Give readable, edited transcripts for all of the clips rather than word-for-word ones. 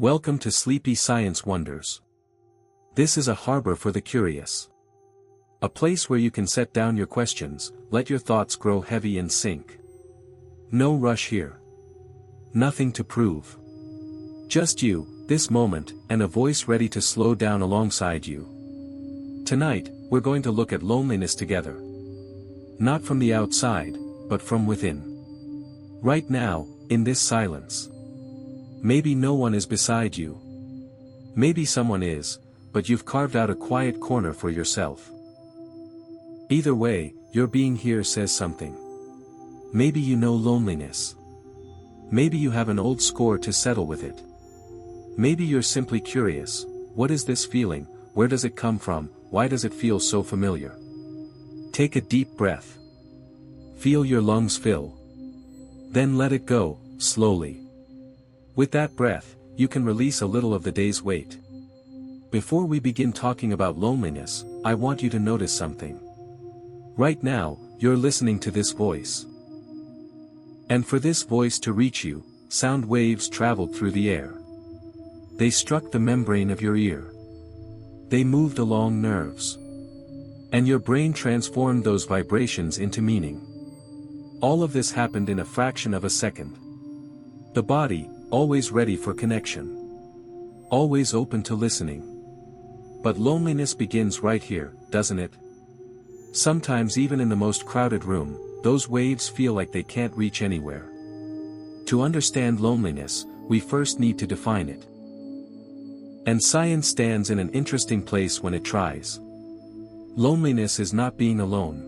Welcome to Sleepy Science Wonders. This is a harbor for the curious. A place where you can set down your questions, let your thoughts grow heavy and sink. No rush here. Nothing to prove. Just you, this moment, and a voice ready to slow down alongside you. Tonight, we're going to look at loneliness together. Not from the outside, but from within. Right now, in this silence. Maybe no one is beside you. Maybe someone is, but you've carved out a quiet corner for yourself. Either way, your being here says something. Maybe you know loneliness. Maybe you have an old score to settle with it. Maybe you're simply curious, what is this feeling, where does it come from, why does it feel so familiar? Take a deep breath. Feel your lungs fill. Then let it go, slowly. With that breath, you can release a little of the day's weight. Before we begin talking about loneliness, I want you to notice something. Right now, you're listening to this voice. And for this voice to reach you, sound waves traveled through the air. They struck the membrane of your ear. They moved along nerves. And your brain transformed those vibrations into meaning. All of this happened in a fraction of a second. The body, always ready for connection. Always open to listening. But loneliness begins right here, doesn't it? Sometimes even in the most crowded room, those waves feel like they can't reach anywhere. To understand loneliness, we first need to define it. And science stands in an interesting place when it tries. Loneliness is not being alone.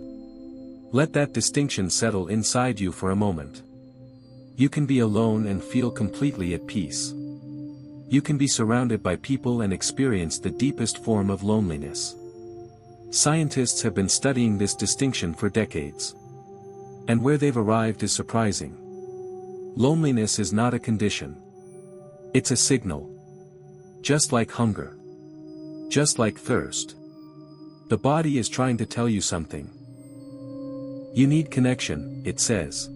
Let that distinction settle inside you for a moment. You can be alone and feel completely at peace. You can be surrounded by people and experience the deepest form of loneliness. Scientists have been studying this distinction for decades. And where they've arrived is surprising. Loneliness is not a condition. It's a signal. Just like hunger. Just like thirst. The body is trying to tell you something. You need connection, it says.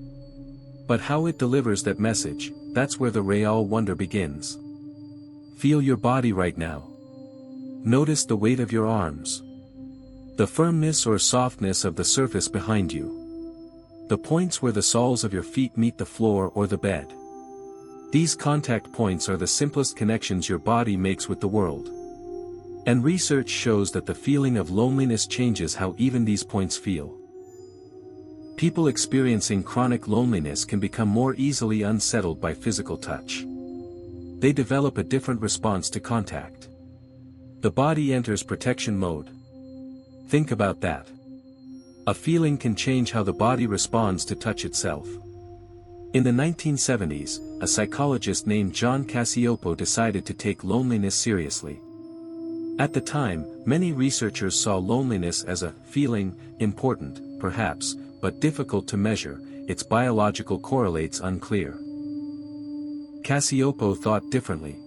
But how it delivers that message, that's where the real wonder begins. Feel your body right now. Notice the weight of your arms. The firmness or softness of the surface behind you. The points where the soles of your feet meet the floor or the bed. These contact points are the simplest connections your body makes with the world. And research shows that the feeling of loneliness changes how even these points feel. People experiencing chronic loneliness can become more easily unsettled by physical touch. They develop a different response to contact. The body enters protection mode. Think about that. A feeling can change how the body responds to touch itself. In the 1970s, a psychologist named John Cacioppo decided to take loneliness seriously. At the time, many researchers saw loneliness as a feeling, important, perhaps, but difficult to measure, its biological correlates unclear. Cacioppo thought differently.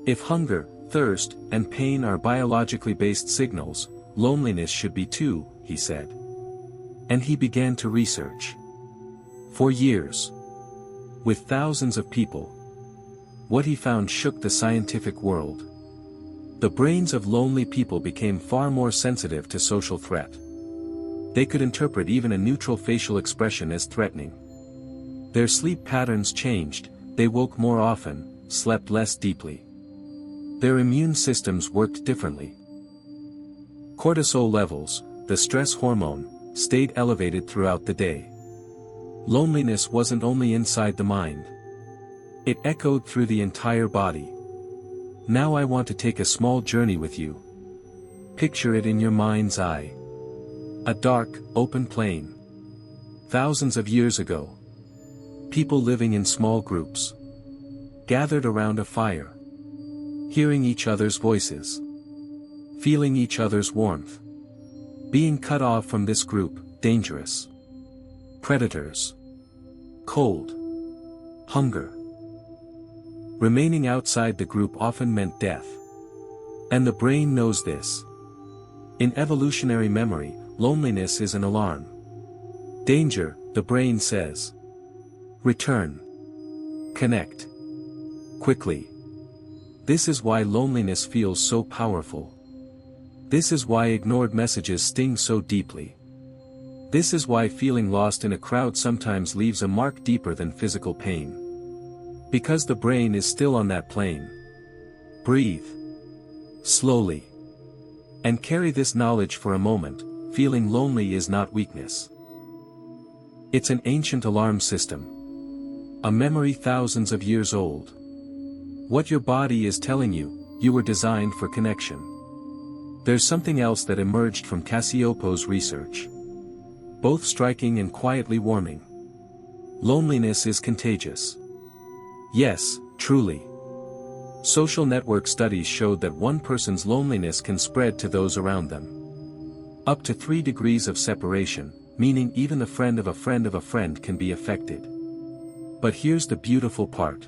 If hunger, thirst, and pain are biologically based signals, loneliness should be too, he said. And he began to research. For years. With thousands of people. What he found shook the scientific world. The brains of lonely people became far more sensitive to social threat. They could interpret even a neutral facial expression as threatening. Their sleep patterns changed, they woke more often, slept less deeply. Their immune systems worked differently. Cortisol levels, the stress hormone, stayed elevated throughout the day. Loneliness wasn't only inside the mind. It echoed through the entire body. Now I want to take a small journey with you. Picture it in your mind's eye. A dark, open plain. Thousands of years ago. People living in small groups. Gathered around a fire. Hearing each other's voices. Feeling each other's warmth. Being cut off from this group, dangerous. Predators. Cold. Hunger. Remaining outside the group often meant death. And the brain knows this. In evolutionary memory, loneliness is an alarm. Danger, the brain says. Return. Connect. Quickly. This is why loneliness feels so powerful. This is why ignored messages sting so deeply. This is why feeling lost in a crowd sometimes leaves a mark deeper than physical pain. Because the brain is still on that plane. Breathe slowly. And carry this knowledge for a moment: feeling lonely is not weakness. It's an ancient alarm system. A memory thousands of years old. What your body is telling you: you were designed for connection. There's something else that emerged from Cassiopo's research. Both striking and quietly warming. Loneliness is contagious. Yes, truly. Social network studies showed that one person's loneliness can spread to those around them. Up to 3 degrees of separation, meaning even the friend of a friend of a friend can be affected. But here's the beautiful part.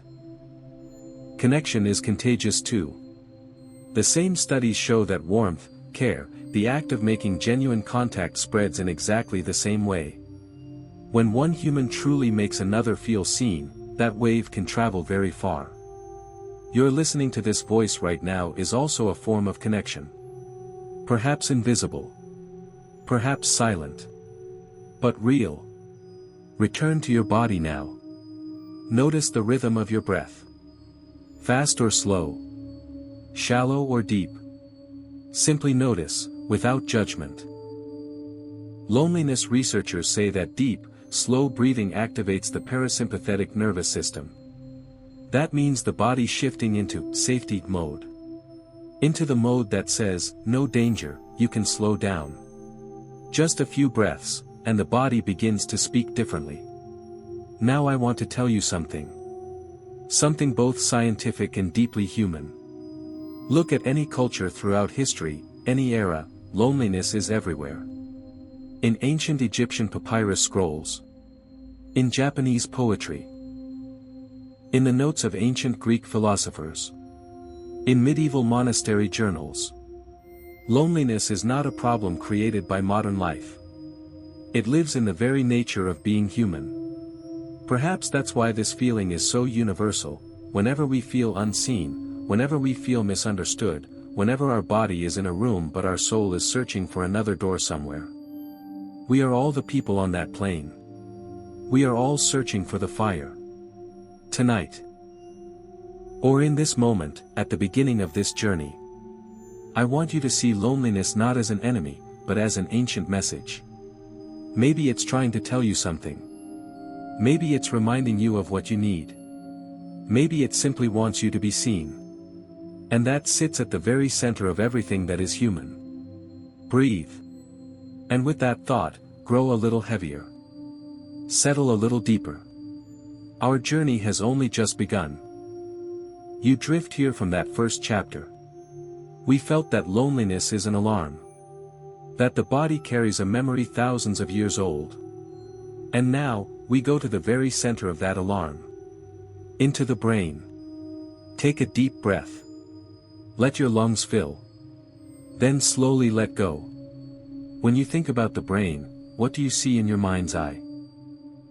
Connection is contagious too. The same studies show that warmth, care, the act of making genuine contact spreads in exactly the same way. When one human truly makes another feel seen, that wave can travel very far. Your listening to this voice right now is also a form of connection. Perhaps invisible. Perhaps silent. But real. Return to your body now. Notice the rhythm of your breath. Fast or slow. Shallow or deep. Simply notice, without judgment. Loneliness researchers say that deep, slow breathing activates the parasympathetic nervous system. That means the body shifting into safety mode. Into the mode that says, no danger, you can slow down. Just a few breaths, and the body begins to speak differently. Now I want to tell you something. Something both scientific and deeply human. Look at any culture throughout history, any era, loneliness is everywhere. In ancient Egyptian papyrus scrolls. In Japanese poetry. In the notes of ancient Greek philosophers. In medieval monastery journals. Loneliness is not a problem created by modern life. It lives in the very nature of being human. Perhaps that's why this feeling is so universal. Whenever we feel unseen, whenever we feel misunderstood, whenever our body is in a room but our soul is searching for another door somewhere. We are all the people on that plane. We are all searching for the fire. Tonight. Or in this moment, at the beginning of this journey. I want you to see loneliness not as an enemy, but as an ancient message. Maybe it's trying to tell you something. Maybe it's reminding you of what you need. Maybe it simply wants you to be seen. And that sits at the very center of everything that is human. Breathe. And with that thought, grow a little heavier. Settle a little deeper. Our journey has only just begun. You drift here from that first chapter. We felt that loneliness is an alarm. That the body carries a memory thousands of years old. And now, we go to the very center of that alarm. Into the brain. Take a deep breath. Let your lungs fill. Then slowly let go. When you think about the brain, what do you see in your mind's eye?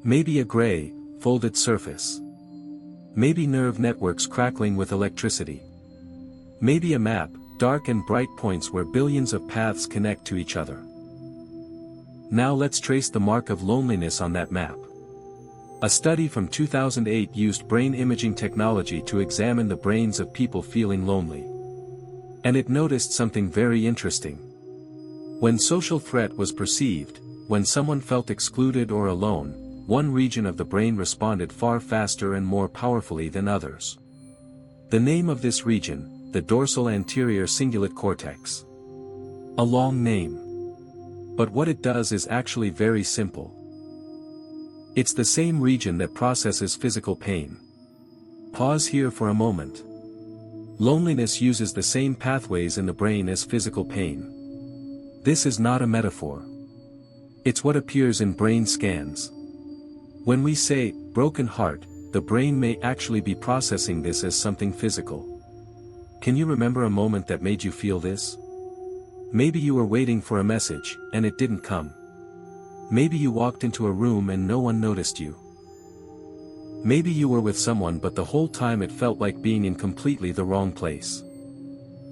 Maybe a gray, folded surface. Maybe nerve networks crackling with electricity. Maybe a map, dark and bright points where billions of paths connect to each other. Now let's trace the mark of loneliness on that map. A study from 2008 used brain imaging technology to examine the brains of people feeling lonely. And it noticed something very interesting. When social threat was perceived, when someone felt excluded or alone, one region of the brain responded far faster and more powerfully than others. The name of this region, the dorsal anterior cingulate cortex. A long name. But what it does is actually very simple. It's the same region that processes physical pain. Pause here for a moment. Loneliness uses the same pathways in the brain as physical pain. This is not a metaphor. It's what appears in brain scans. When we say, broken heart, the brain may actually be processing this as something physical. Can you remember a moment that made you feel this? Maybe you were waiting for a message, and it didn't come. Maybe you walked into a room and no one noticed you. Maybe you were with someone but the whole time it felt like being in completely the wrong place.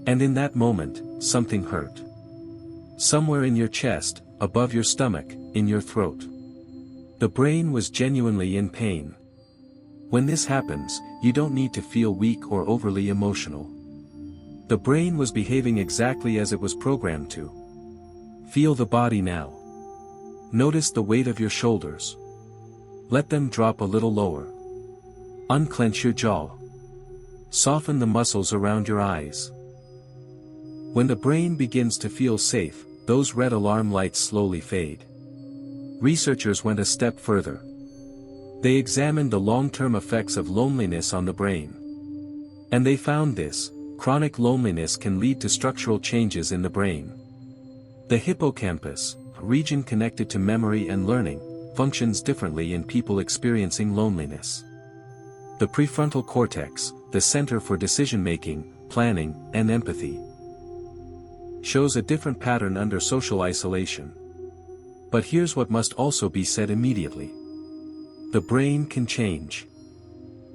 And in that moment, something hurt. Somewhere in your chest, above your stomach, in your throat. The brain was genuinely in pain. When this happens, you don't need to feel weak or overly emotional. The brain was behaving exactly as it was programmed to. Feel the body now. Notice the weight of your shoulders. Let them drop a little lower. Unclench your jaw. Soften the muscles around your eyes. When the brain begins to feel safe, those red alarm lights slowly fade. Researchers went a step further. They examined the long-term effects of loneliness on the brain. And they found this: chronic loneliness can lead to structural changes in the brain. The hippocampus, a region connected to memory and learning, functions differently in people experiencing loneliness. The prefrontal cortex, the center for decision-making, planning, and empathy, shows a different pattern under social isolation. But here's what must also be said immediately. The brain can change.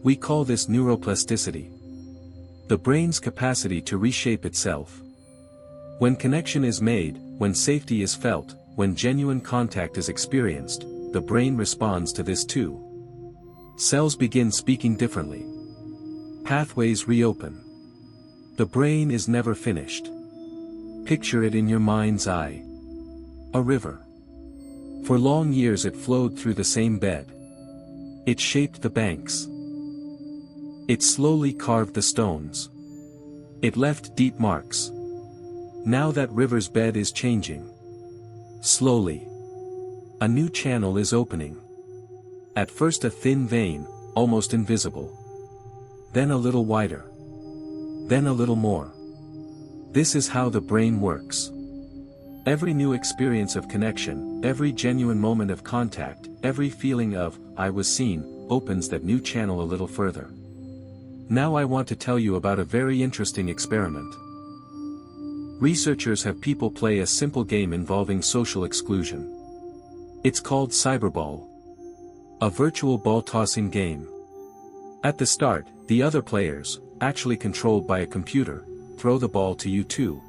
We call this neuroplasticity. The brain's capacity to reshape itself. When connection is made, when safety is felt, when genuine contact is experienced, the brain responds to this too. Cells begin speaking differently. Pathways reopen. The brain is never finished. Picture it in your mind's eye. A river. For long years it flowed through the same bed. It shaped the banks. It slowly carved the stones. It left deep marks. Now that river's bed is changing. Slowly. A new channel is opening. At first a thin vein, almost invisible. Then a little wider. Then a little more. This is how the brain works. Every new experience of connection, every genuine moment of contact, every feeling of, I was seen, opens that new channel a little further. Now I want to tell you about a very interesting experiment. Researchers have people play a simple game involving social exclusion. It's called cyberball. A virtual ball-tossing game. At the start, the other players, actually controlled by a computer, throw the ball to you too.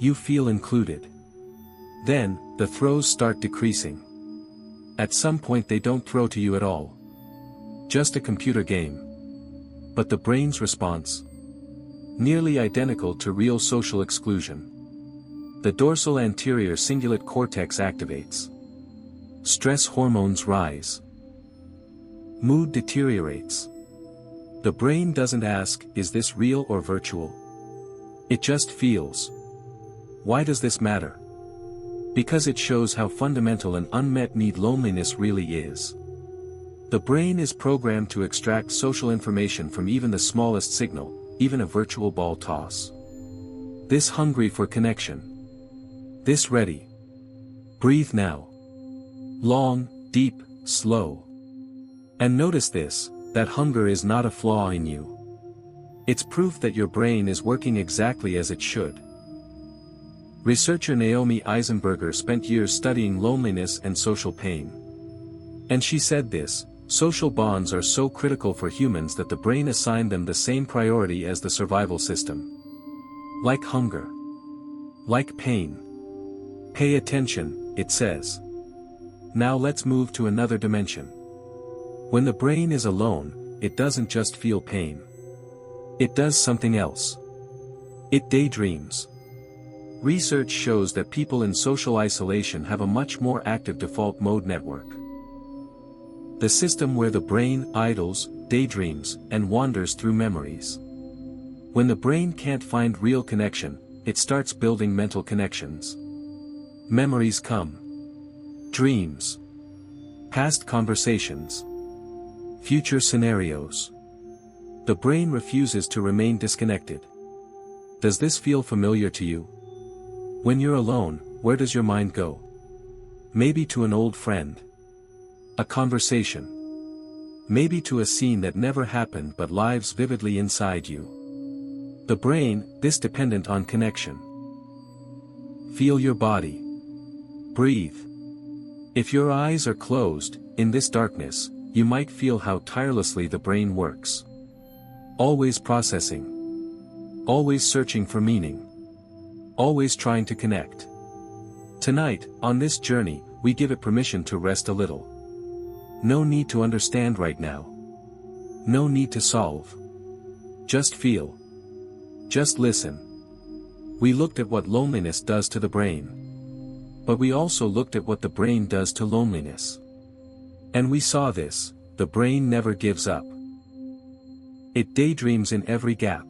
You feel included. Then, the throws start decreasing. At some point they don't throw to you at all. Just a computer game. But the brain's response? Nearly identical to real social exclusion. The dorsal anterior cingulate cortex activates. Stress hormones rise. Mood deteriorates. The brain doesn't ask, is this real or virtual? It just feels. Why does this matter? Because it shows how fundamental an unmet need loneliness really is. The brain is programmed to extract social information from even the smallest signal, even a virtual ball toss. This hungry for connection. This ready. Breathe now. Long, deep, slow. And notice this, that hunger is not a flaw in you. It's proof that your brain is working exactly as it should. Researcher Naomi Eisenberger spent years studying loneliness and social pain. And she said this: social bonds are so critical for humans that the brain assigned them the same priority as the survival system. Like hunger. Like pain. Pay attention, it says. Now let's move to another dimension. When the brain is alone, it doesn't just feel pain. It does something else. It daydreams. Research shows that people in social isolation have a much more active default mode network. The system where the brain idles, daydreams, and wanders through memories. When the brain can't find real connection, it starts building mental connections. Memories come. Dreams. Past conversations. Future scenarios. The brain refuses to remain disconnected. Does this feel familiar to you? When you're alone, where does your mind go? Maybe to an old friend. A conversation. Maybe to a scene that never happened but lives vividly inside you. The brain, this dependent on connection. Feel your body. Breathe. If your eyes are closed, in this darkness, you might feel how tirelessly the brain works. Always processing. Always searching for meaning. Always trying to connect. Tonight, on this journey, we give it permission to rest a little. No need to understand right now. No need to solve. Just feel. Just listen. We looked at what loneliness does to the brain. But we also looked at what the brain does to loneliness. And we saw this: the brain never gives up. It daydreams in every gap.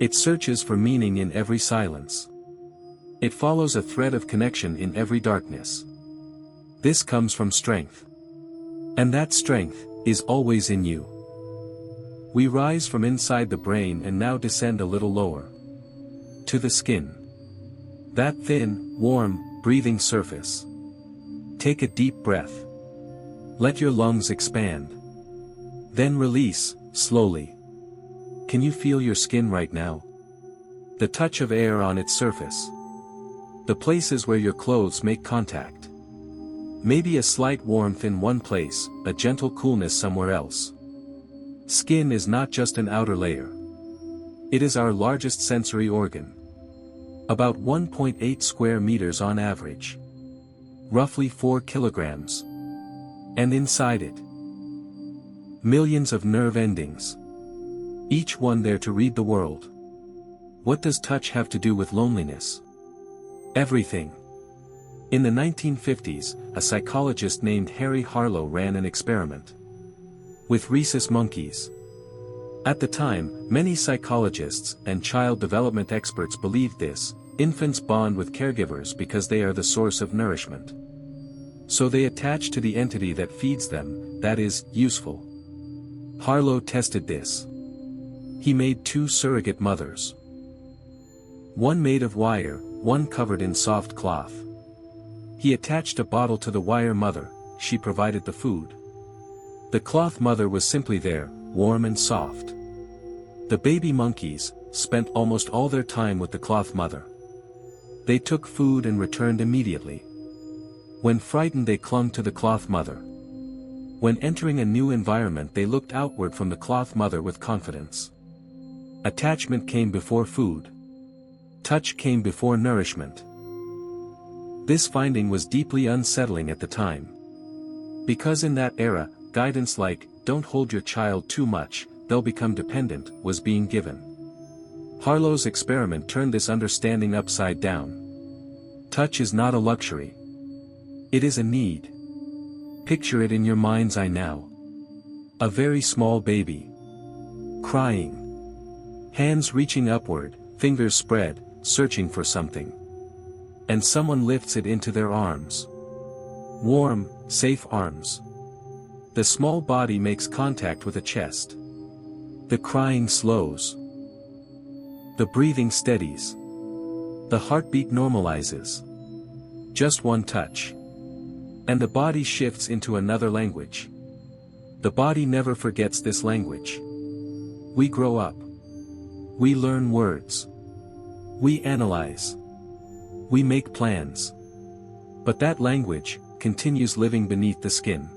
It searches for meaning in every silence. It follows a thread of connection in every darkness. This comes from strength. And that strength is always in you. We rise from inside the brain and now descend a little lower. To the skin. That thin, warm, breathing surface. Take a deep breath. Let your lungs expand. Then release, slowly. Can you feel your skin right now? The touch of air on its surface. The places where your clothes make contact. Maybe a slight warmth in one place, a gentle coolness somewhere else. Skin is not just an outer layer. It is our largest sensory organ. About 1.8 square meters on average. Roughly 4 kilograms. And inside it, millions of nerve endings. Each one there to read the world. What does touch have to do with loneliness? Everything. In the 1950s, a psychologist named Harry Harlow ran an experiment with rhesus monkeys. At the time, many psychologists and child development experts believed this: infants bond with caregivers because they are the source of nourishment. So they attach to the entity that feeds them, that is, useful. Harlow tested this. He made 2 surrogate mothers. One made of wire, one covered in soft cloth. He attached a bottle to the wire mother, she provided the food. The cloth mother was simply there, warm and soft. The baby monkeys spent almost all their time with the cloth mother. They took food and returned immediately. When frightened, they clung to the cloth mother. When entering a new environment, they looked outward from the cloth mother with confidence. Attachment came before food. Touch came before nourishment. This finding was deeply unsettling at the time. Because in that era, guidance like, "Don't hold your child too much, they'll become dependent," was being given. Harlow's experiment turned this understanding upside down. Touch is not a luxury. It is a need. Picture it in your mind's eye now. A very small baby. Crying. Hands reaching upward, fingers spread, searching for something. And someone lifts it into their arms. Warm, safe arms. The small body makes contact with the chest. The crying slows. The breathing steadies. The heartbeat normalizes. Just one touch. And the body shifts into another language. The body never forgets this language. We grow up. We learn words. We analyze. We make plans. But that language continues living beneath the skin.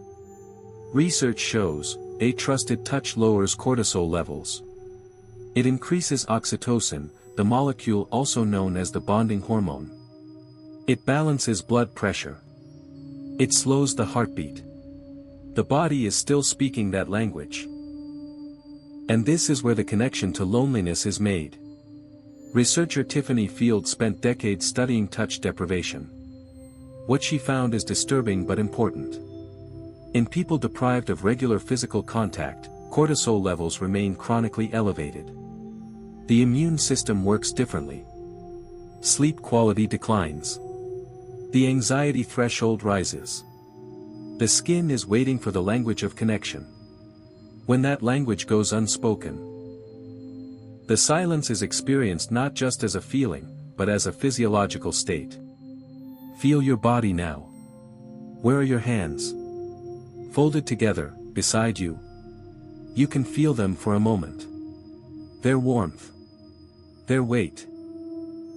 Research shows, a trusted touch lowers cortisol levels. It increases oxytocin, the molecule also known as the bonding hormone. It balances blood pressure. It slows the heartbeat. The body is still speaking that language. And this is where the connection to loneliness is made. Researcher Tiffany Field spent decades studying touch deprivation. What she found is disturbing but important. In people deprived of regular physical contact, cortisol levels remain chronically elevated. The immune system works differently. Sleep quality declines. The anxiety threshold rises. The skin is waiting for the language of connection. When that language goes unspoken, the silence is experienced not just as a feeling, but as a physiological state. Feel your body now. Where are your hands? Folded together, beside you. You can feel them for a moment. Their warmth. Their weight.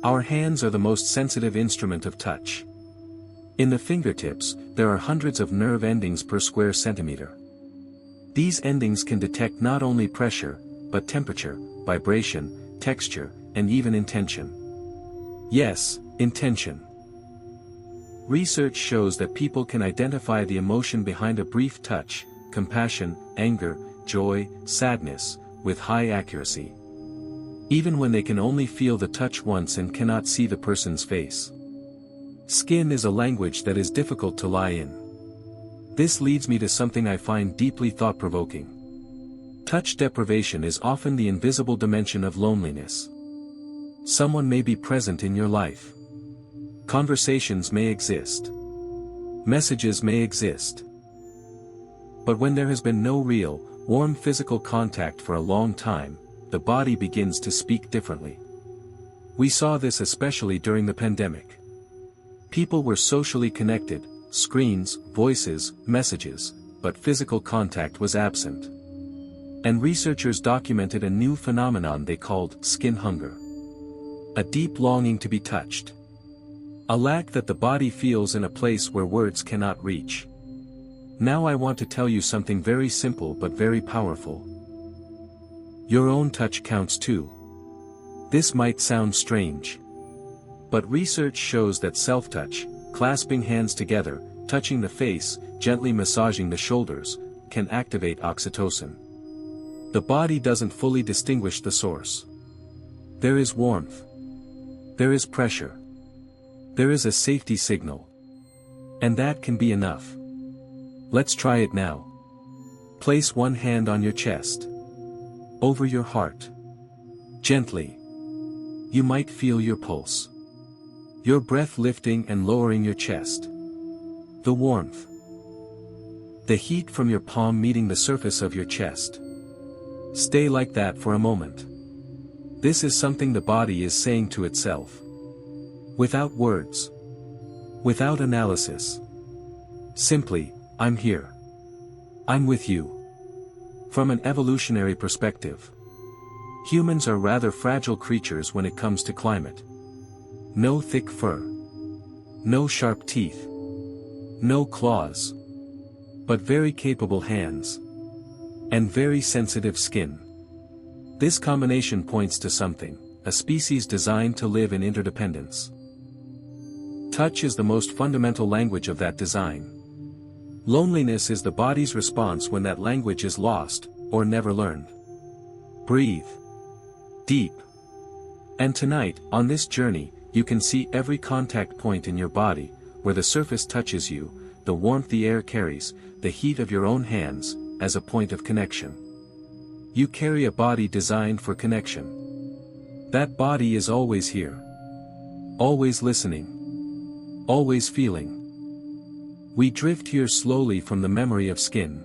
Our hands are the most sensitive instrument of touch. In the fingertips, there are hundreds of nerve endings per square centimeter. These endings can detect not only pressure, but temperature, vibration, texture, and even intention. Yes, intention. Research shows that people can identify the emotion behind a brief touch, compassion, anger, joy, sadness, with high accuracy. Even when they can only feel the touch once and cannot see the person's face. Skin is a language that is difficult to lie in. This leads me to something I find deeply thought-provoking. Touch deprivation is often the invisible dimension of loneliness. Someone may be present in your life. Conversations may exist. Messages may exist. But when there has been no real, warm physical contact for a long time, the body begins to speak differently. We saw this especially during the pandemic. People were socially connected, screens, voices, messages, but physical contact was absent. And researchers documented a new phenomenon they called skin hunger. A deep longing to be touched. A lack that the body feels in a place where words cannot reach. Now I want to tell you something very simple but very powerful. Your own touch counts too. This might sound strange. But research shows that self-touch, clasping hands together, touching the face, gently massaging the shoulders, can activate oxytocin. The body doesn't fully distinguish the source. There is warmth. There is pressure. There is a safety signal. And that can be enough. Let's try it now. Place one hand on your chest. Over your heart. Gently. You might feel your pulse. Your breath lifting and lowering your chest. The warmth. The heat from your palm meeting the surface of your chest. Stay like that for a moment. This is something the body is saying to itself. Without words. Without analysis. Simply, I'm here. I'm with you. From an evolutionary perspective. Humans are rather fragile creatures when it comes to climate. No thick fur. No sharp teeth. No claws. But very capable hands. And very sensitive skin. This combination points to something, a species designed to live in interdependence. Touch is the most fundamental language of that design. Loneliness is the body's response when that language is lost, or never learned. Breathe. Deep. And tonight, on this journey, you can see every contact point in your body, where the surface touches you, the warmth the air carries, the heat of your own hands, as a point of connection. You carry a body designed for connection. That body is always here. Always listening. Always feeling. We drift here slowly from the memory of skin.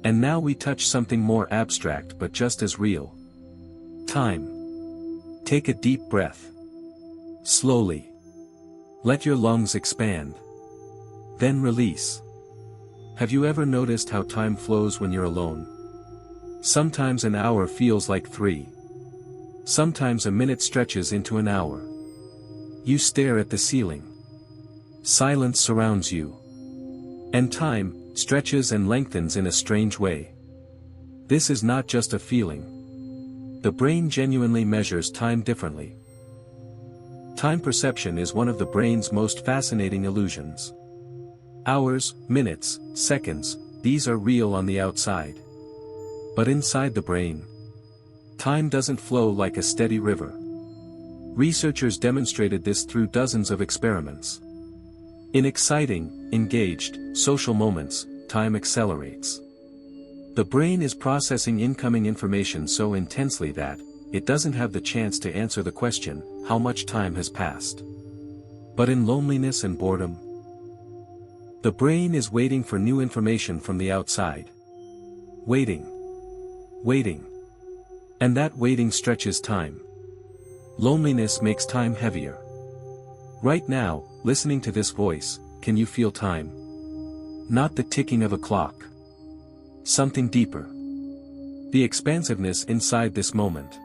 And now we touch something more abstract but just as real. Time. Take a deep breath. Slowly. Let your lungs expand. Then release. Have you ever noticed how time flows when you're alone? Sometimes an hour feels like 3. Sometimes a minute stretches into an hour. You stare at the ceiling. Silence surrounds you. And time stretches and lengthens in a strange way. This is not just a feeling. The brain genuinely measures time differently. Time perception is one of the brain's most fascinating illusions. Hours, minutes, seconds, these are real on the outside. But inside the brain, time doesn't flow like a steady river. Researchers demonstrated this through dozens of experiments. In exciting, engaged, social moments, time accelerates. The brain is processing incoming information so intensely that, it doesn't have the chance to answer the question, how much time has passed. But in loneliness and boredom, the brain is waiting for new information from the outside. Waiting. Waiting. And that waiting stretches time. Loneliness makes time heavier. Right now, listening to this voice, can you feel time? Not the ticking of a clock. Something deeper. The expansiveness inside this moment.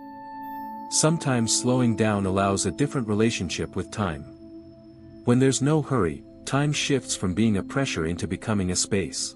Sometimes slowing down allows a different relationship with time. When there's no hurry, time shifts from being a pressure into becoming a space.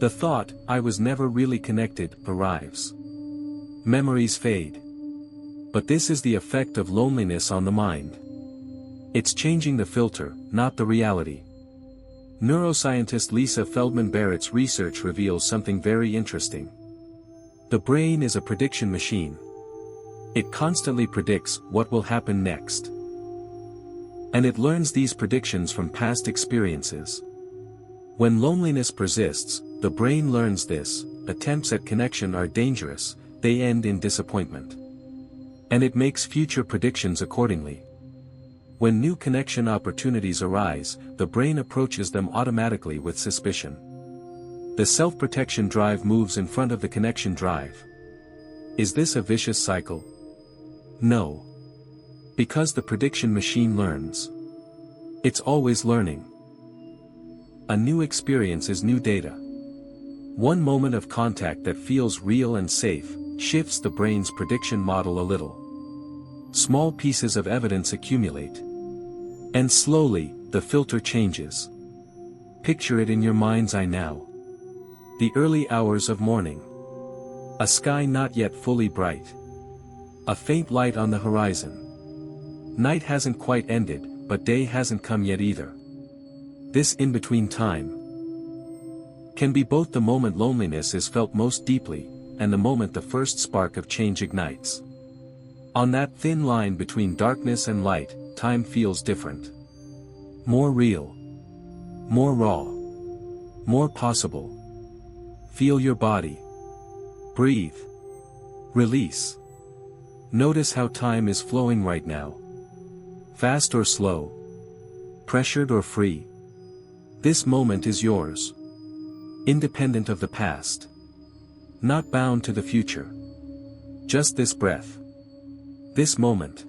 The thought, "I was never really connected," arrives. Memories fade. But this is the effect of loneliness on the mind. It's changing the filter, not the reality. Neuroscientist Lisa Feldman Barrett's research reveals something very interesting. The brain is a prediction machine. It constantly predicts what will happen next. And it learns these predictions from past experiences. When loneliness persists, the brain learns this: attempts at connection are dangerous, they end in disappointment. And it makes future predictions accordingly. When new connection opportunities arise, the brain approaches them automatically with suspicion. The self-protection drive moves in front of the connection drive. Is this a vicious cycle? No. Because the prediction machine learns. It's always learning. A new experience is new data. One moment of contact that feels real and safe shifts the brain's prediction model a little. Small pieces of evidence accumulate. And slowly, the filter changes. Picture it in your mind's eye now. The early hours of morning. A sky not yet fully bright. A faint light on the horizon. Night hasn't quite ended, but day hasn't come yet either. This in-between time can be both the moment loneliness is felt most deeply, and the moment the first spark of change ignites. On that thin line between darkness and light, time feels different. More real. More raw. More possible. Feel your body. Breathe. Release. Notice how time is flowing right now. Fast or slow. Pressured or free. This moment is yours. Independent of the past. Not bound to the future. Just this breath. This moment.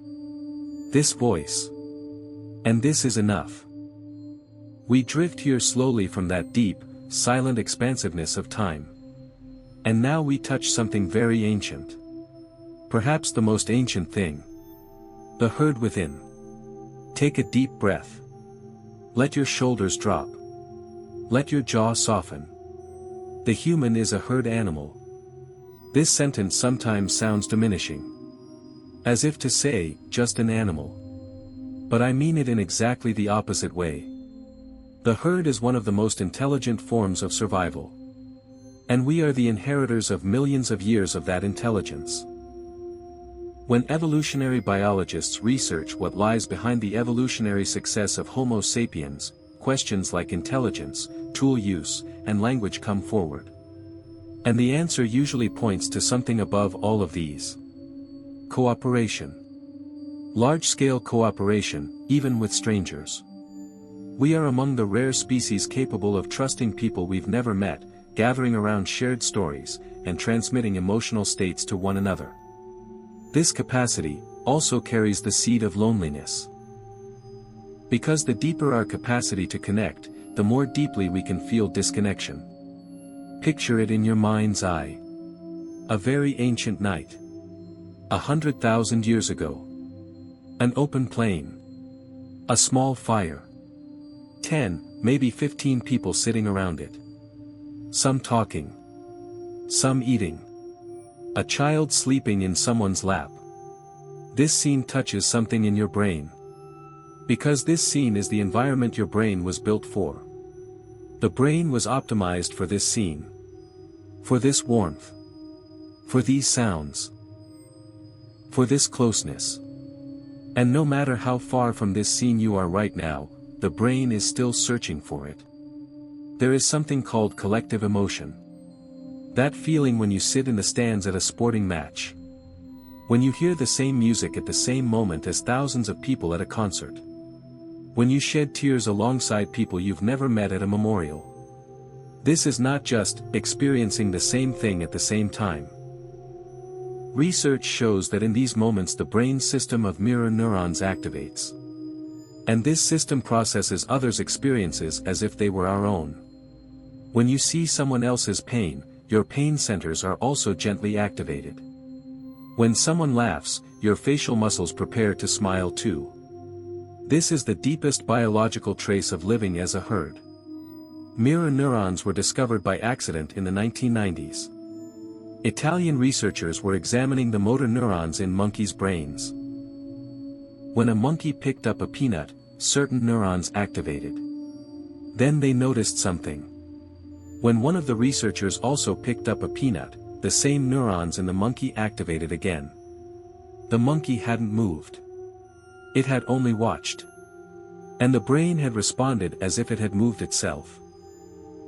This voice. And this is enough. We drift here slowly from that deep, silent expansiveness of time. And now we touch something very ancient. Perhaps the most ancient thing. The herd within. Take a deep breath. Let your shoulders drop. Let your jaw soften. The human is a herd animal. This sentence sometimes sounds diminishing. As if to say, just an animal. But I mean it in exactly the opposite way. The herd is one of the most intelligent forms of survival. And we are the inheritors of millions of years of that intelligence. When evolutionary biologists research what lies behind the evolutionary success of Homo sapiens, questions like intelligence, tool use, and language come forward. And the answer usually points to something above all of these. Cooperation. Large-scale cooperation, even with strangers. We are among the rare species capable of trusting people we've never met, gathering around shared stories, and transmitting emotional states to one another. This capacity also carries the seed of loneliness. Because the deeper our capacity to connect, the more deeply we can feel disconnection. Picture it in your mind's eye. A very ancient night. 100,000 years ago. An open plain. A small fire. 10, maybe 15 people sitting around it. Some talking. Some eating. A child sleeping in someone's lap. This scene touches something in your brain. Because this scene is the environment your brain was built for. The brain was optimized for this scene. For this warmth. For these sounds. For this closeness. And no matter how far from this scene you are right now, the brain is still searching for it. There is something called collective emotion. That feeling when you sit in the stands at a sporting match. When you hear the same music at the same moment as thousands of people at a concert. When you shed tears alongside people you've never met at a memorial. This is not just experiencing the same thing at the same time. Research shows that in these moments the brain's system of mirror neurons activates. And this system processes others' experiences as if they were our own. When you see someone else's pain, your pain centers are also gently activated. When someone laughs, your facial muscles prepare to smile too. This is the deepest biological trace of living as a herd. Mirror neurons were discovered by accident in the 1990s. Italian researchers were examining the motor neurons in monkeys' brains. When a monkey picked up a peanut, certain neurons activated. Then they noticed something. When one of the researchers also picked up a peanut, the same neurons in the monkey activated again. The monkey hadn't moved. It had only watched. And the brain had responded as if it had moved itself.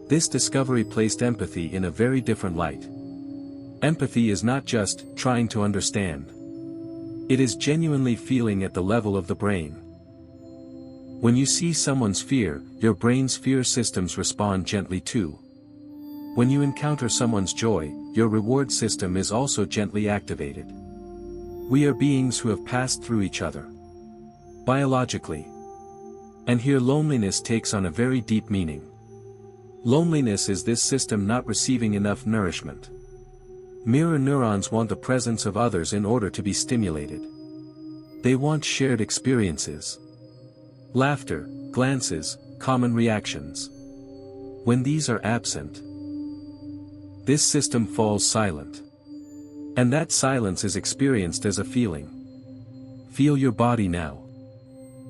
This discovery placed empathy in a very different light. Empathy is not just trying to understand. It is genuinely feeling at the level of the brain. When you see someone's fear, your brain's fear systems respond gently too. When you encounter someone's joy, your reward system is also gently activated. We are beings who have passed through each other. Biologically. And here loneliness takes on a very deep meaning. Loneliness is this system not receiving enough nourishment. Mirror neurons want the presence of others in order to be stimulated. They want shared experiences. Laughter, glances, common reactions. When these are absent, this system falls silent. And that silence is experienced as a feeling. Feel your body now.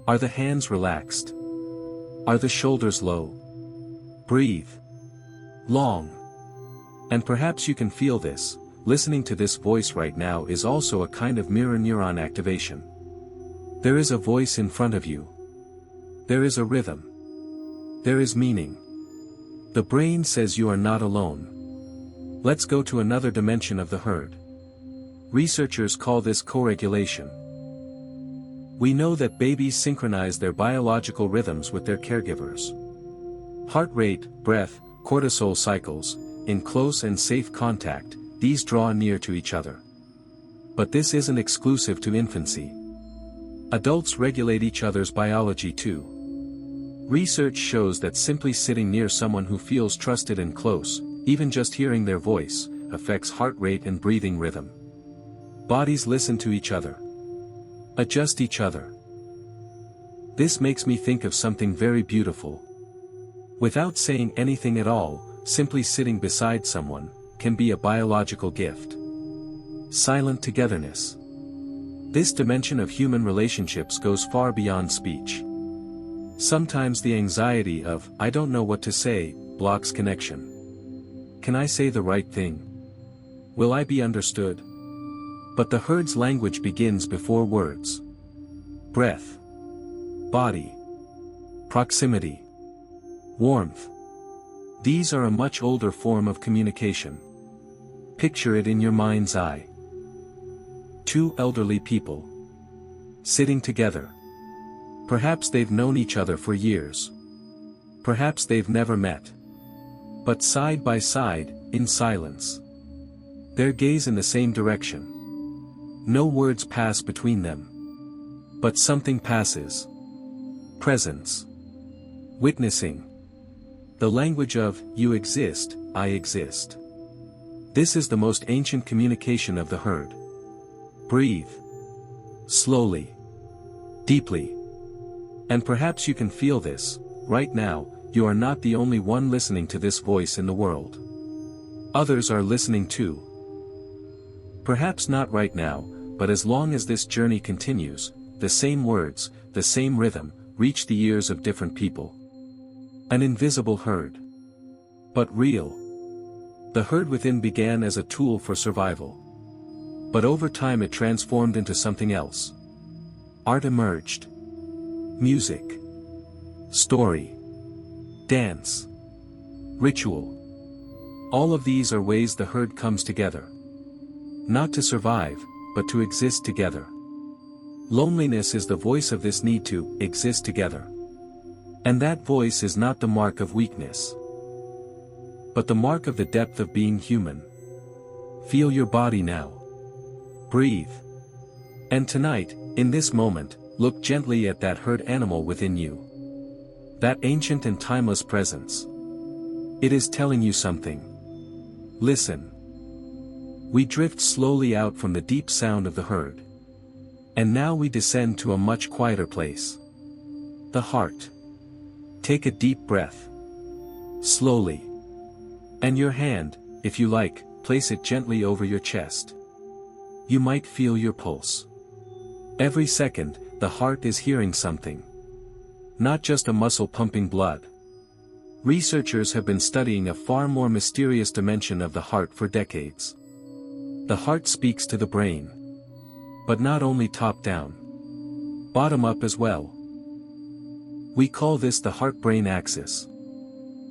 Are the hands relaxed? Are the shoulders low? Breathe. Long. And perhaps you can feel this, listening to this voice right now is also a kind of mirror neuron activation. There is a voice in front of you. There is a rhythm. There is meaning. The brain says you are not alone. Let's go to another dimension of the herd. Researchers call this co-regulation. We know that babies synchronize their biological rhythms with their caregivers. Heart rate, breath, cortisol cycles, in close and safe contact, these draw near to each other. But this isn't exclusive to infancy. Adults regulate each other's biology too. Research shows that simply sitting near someone who feels trusted and close, even just hearing their voice, affects heart rate and breathing rhythm. Bodies listen to each other. Adjust each other. This makes me think of something very beautiful. Without saying anything at all, simply sitting beside someone, can be a biological gift. Silent togetherness. This dimension of human relationships goes far beyond speech. Sometimes the anxiety of, I don't know what to say, blocks connection. Can I say the right thing? Will I be understood? But the herd's language begins before words. Breath. Body. Proximity. Warmth. These are a much older form of communication. Picture it in your mind's eye. Two elderly people. Sitting together. Perhaps they've known each other for years. Perhaps they've never met. But side by side, in silence. Their gaze in the same direction. No words pass between them. But something passes. Presence. Witnessing. The language of, you exist, I exist. This is the most ancient communication of the herd. Breathe. Slowly. Deeply. And perhaps you can feel this, right now, you are not the only one listening to this voice in the world. Others are listening too. Perhaps not right now, but as long as this journey continues, the same words, the same rhythm, reach the ears of different people. An invisible herd. But real. The herd within began as a tool for survival. But over time it transformed into something else. Art emerged. Music. Story. Dance. Ritual. All of these are ways the herd comes together. Not to survive, but to exist together. Loneliness is the voice of this need to exist together. And that voice is not the mark of weakness, but the mark of the depth of being human. Feel your body now. Breathe. And tonight, in this moment, look gently at that herd animal within you. That ancient and timeless presence. It is telling you something. Listen. We drift slowly out from the deep sound of the herd. And now we descend to a much quieter place. The heart. Take a deep breath. Slowly. And your hand, if you like, place it gently over your chest. You might feel your pulse. Every second, the heart is hearing something. Not just a muscle pumping blood. Researchers have been studying a far more mysterious dimension of the heart for decades. The heart speaks to the brain. But not only top down. Bottom up as well. We call this the heart-brain axis.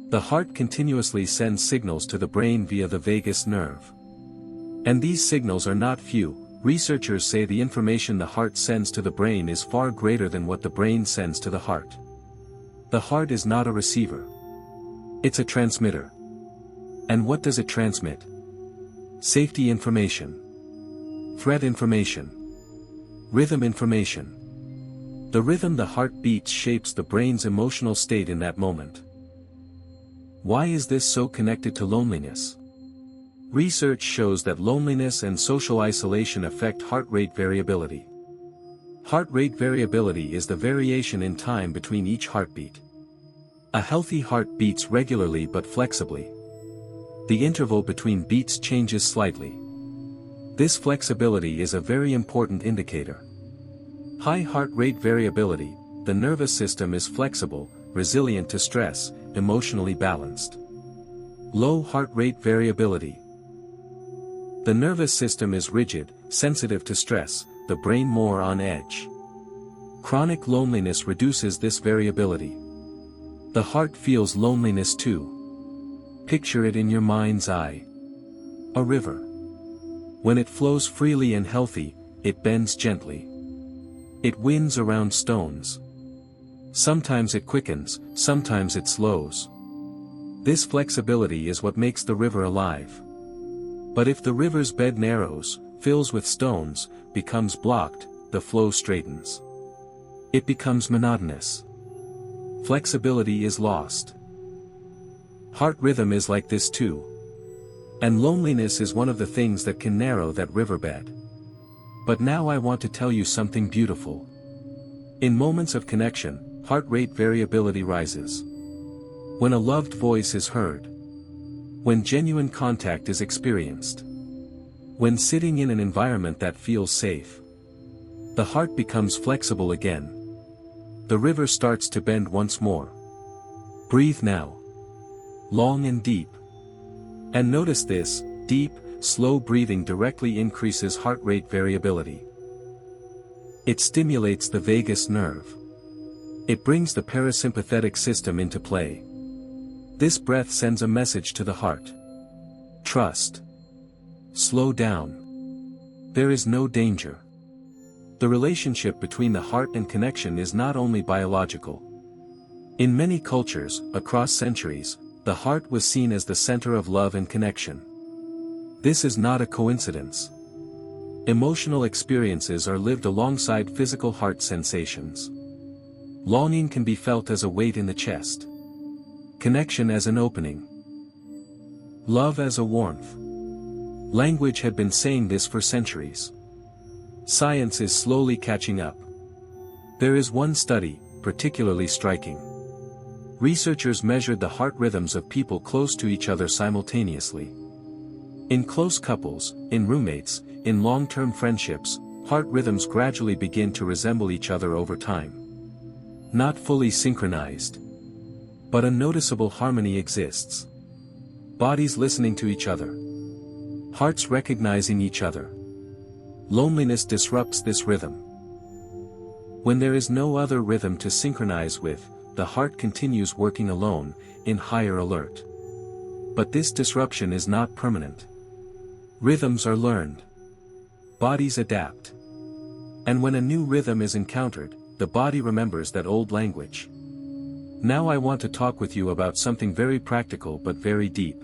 The heart continuously sends signals to the brain via the vagus nerve. And these signals are not few. Researchers say the information the heart sends to the brain is far greater than what the brain sends to the heart. The heart is not a receiver. It's a transmitter. And what does it transmit? Safety information. Threat information. Rhythm information. The rhythm the heart beats shapes the brain's emotional state in that moment. Why is this so connected to loneliness? Research shows that loneliness and social isolation affect heart rate variability. Heart rate variability is the variation in time between each heartbeat. A healthy heart beats regularly but flexibly. The interval between beats changes slightly. This flexibility is a very important indicator. High heart rate variability, the nervous system is flexible, resilient to stress, emotionally balanced. Low heart rate variability. The nervous system is rigid, sensitive to stress, the brain more on edge. Chronic loneliness reduces this variability. The heart feels loneliness too. Picture it in your mind's eye. A river. When it flows freely and healthy, it bends gently. It winds around stones. Sometimes it quickens, sometimes it slows. This flexibility is what makes the river alive. But if the river's bed narrows, fills with stones, becomes blocked, the flow straightens. It becomes monotonous. Flexibility is lost. Heart rhythm is like this too. And loneliness is one of the things that can narrow that riverbed. But now I want to tell you something beautiful. In moments of connection, heart rate variability rises. When a loved voice is heard. When genuine contact is experienced. When sitting in an environment that feels safe. The heart becomes flexible again. The river starts to bend once more. Breathe now. Long and deep. And notice this, deep, slow breathing directly increases heart rate variability. It stimulates the vagus nerve. It brings the parasympathetic system into play. This breath sends a message to the heart. Trust. Slow down. There is no danger. The relationship between the heart and connection is not only biological. In many cultures, across centuries, the heart was seen as the center of love and connection. This is not a coincidence. Emotional experiences are lived alongside physical heart sensations. Longing can be felt as a weight in the chest. Connection as an opening. Love as a warmth. Language had been saying this for centuries. Science is slowly catching up. There is one study, particularly striking. Researchers measured the heart rhythms of people close to each other simultaneously. In close couples, in roommates, in long-term friendships, heart rhythms gradually begin to resemble each other over time. Not fully synchronized. But a noticeable harmony exists. Bodies listening to each other. Hearts recognizing each other. Loneliness disrupts this rhythm. When there is no other rhythm to synchronize with, the heart continues working alone, in higher alert. But this disruption is not permanent. Rhythms are learned. Bodies adapt. And when a new rhythm is encountered, the body remembers that old language. Now I want to talk with you about something very practical but very deep.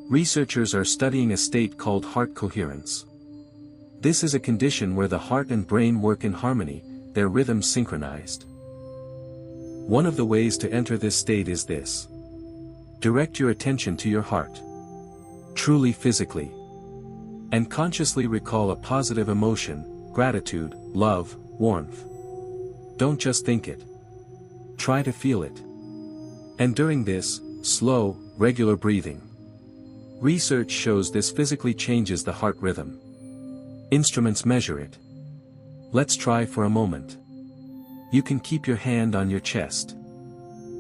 Researchers are studying a state called heart coherence. This is a condition where the heart and brain work in harmony, their rhythms synchronized. One of the ways to enter this state is this. Direct your attention to your heart. Truly physically. And consciously recall a positive emotion, gratitude, love, warmth. Don't just think it. Try to feel it. And during this, slow, regular breathing. Research shows this physically changes the heart rhythm. Instruments measure it. Let's try for a moment. You can keep your hand on your chest.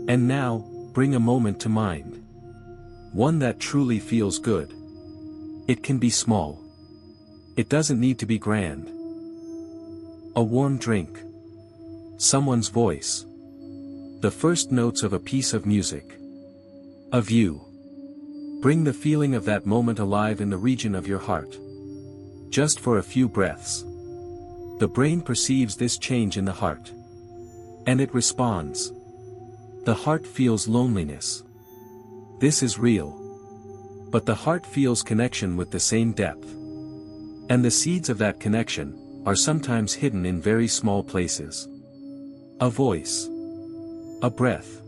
And now, bring a moment to mind. One that truly feels good. It can be small. It doesn't need to be grand. A warm drink. Someone's voice. The first notes of a piece of music. A view. Bring the feeling of that moment alive in the region of your heart. Just for a few breaths. The brain perceives this change in the heart. And it responds. The heart feels loneliness. This is real. But the heart feels connection with the same depth. And the seeds of that connection are sometimes hidden in very small places. A voice. A breath.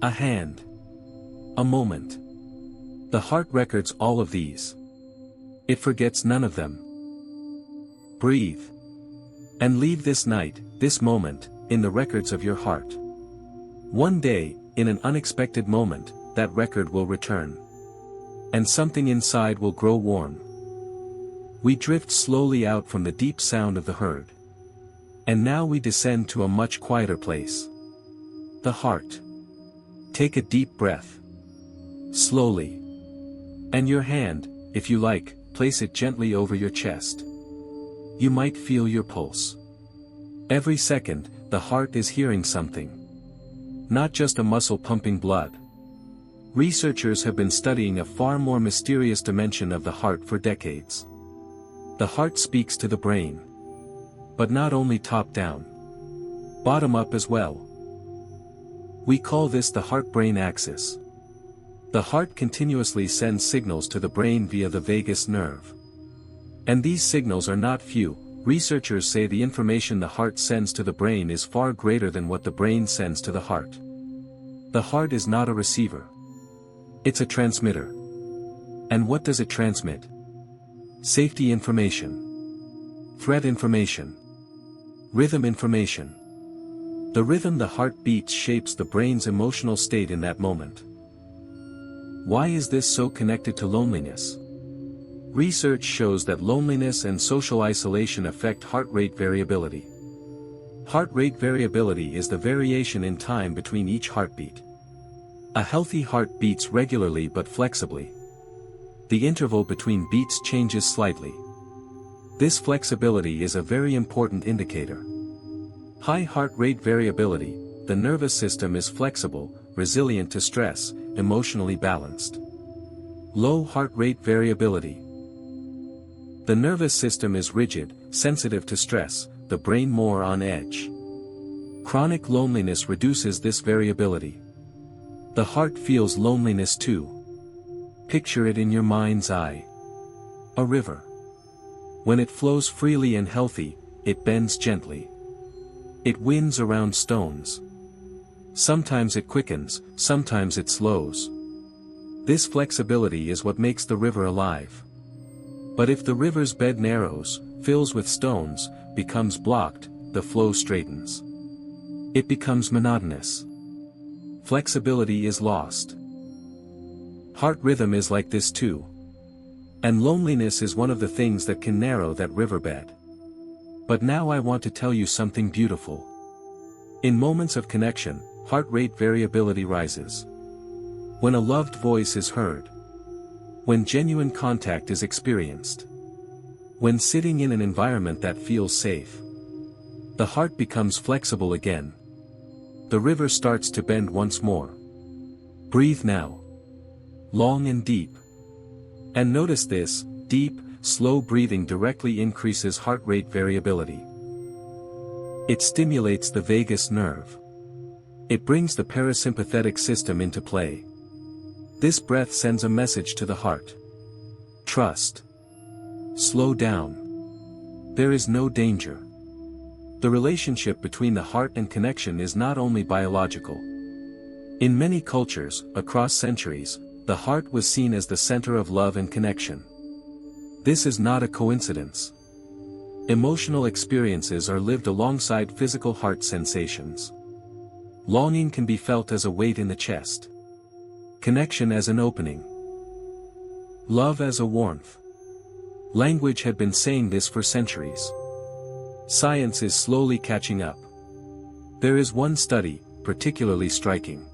A hand. A moment. The heart records all of these. It forgets none of them. Breathe. And leave this night, this moment, in the records of your heart. One day, in an unexpected moment, that record will return. And something inside will grow warm. We drift slowly out from the deep sound of the herd. And now we descend to a much quieter place. The heart. Take a deep breath. Slowly. And your hand, if you like, place it gently over your chest. You might feel your pulse. Every second, the heart is hearing something. Not just a muscle pumping blood. Researchers have been studying a far more mysterious dimension of the heart for decades. The heart speaks to the brain. But not only top down. Bottom up as well. We call this the heart-brain axis. The heart continuously sends signals to the brain via the vagus nerve. And these signals are not few. Researchers say the information the heart sends to the brain is far greater than what the brain sends to the heart. The heart is not a receiver. It's a transmitter. And what does it transmit? Safety information. Threat information. Rhythm information. The rhythm the heart beats shapes the brain's emotional state in that moment. Why is this so connected to loneliness? Research shows that loneliness and social isolation affect heart rate variability. Heart rate variability is the variation in time between each heartbeat. A healthy heart beats regularly but flexibly. The interval between beats changes slightly. This flexibility is a very important indicator. High heart rate variability, the nervous system is flexible, resilient to stress, emotionally balanced. Low heart rate variability. The nervous system is rigid, sensitive to stress, the brain more on edge. Chronic loneliness reduces this variability. The heart feels loneliness too. Picture it in your mind's eye. A river. When it flows freely and healthy, it bends gently. It winds around stones. Sometimes it quickens, sometimes it slows. This flexibility is what makes the river alive. But if the river's bed narrows, fills with stones, becomes blocked, the flow straightens. It becomes monotonous. Flexibility is lost. Heart rhythm is like this too. And loneliness is one of the things that can narrow that riverbed. But now I want to tell you something beautiful. In moments of connection, heart rate variability rises. When a loved voice is heard. When genuine contact is experienced. When sitting in an environment that feels safe. The heart becomes flexible again. The river starts to bend once more. Breathe now. Long and deep. And notice this, deep, slow breathing directly increases heart rate variability. It stimulates the vagus nerve. It brings the parasympathetic system into play. This breath sends a message to the heart. Trust. Slow down. There is no danger. The relationship between the heart and connection is not only biological. In many cultures, across centuries, the heart was seen as the center of love and connection. This is not a coincidence. Emotional experiences are lived alongside physical heart sensations. Longing can be felt as a weight in the chest. Connection as an opening. Love as a warmth. Language had been saying this for centuries. Science is slowly catching up. There is one study, particularly striking.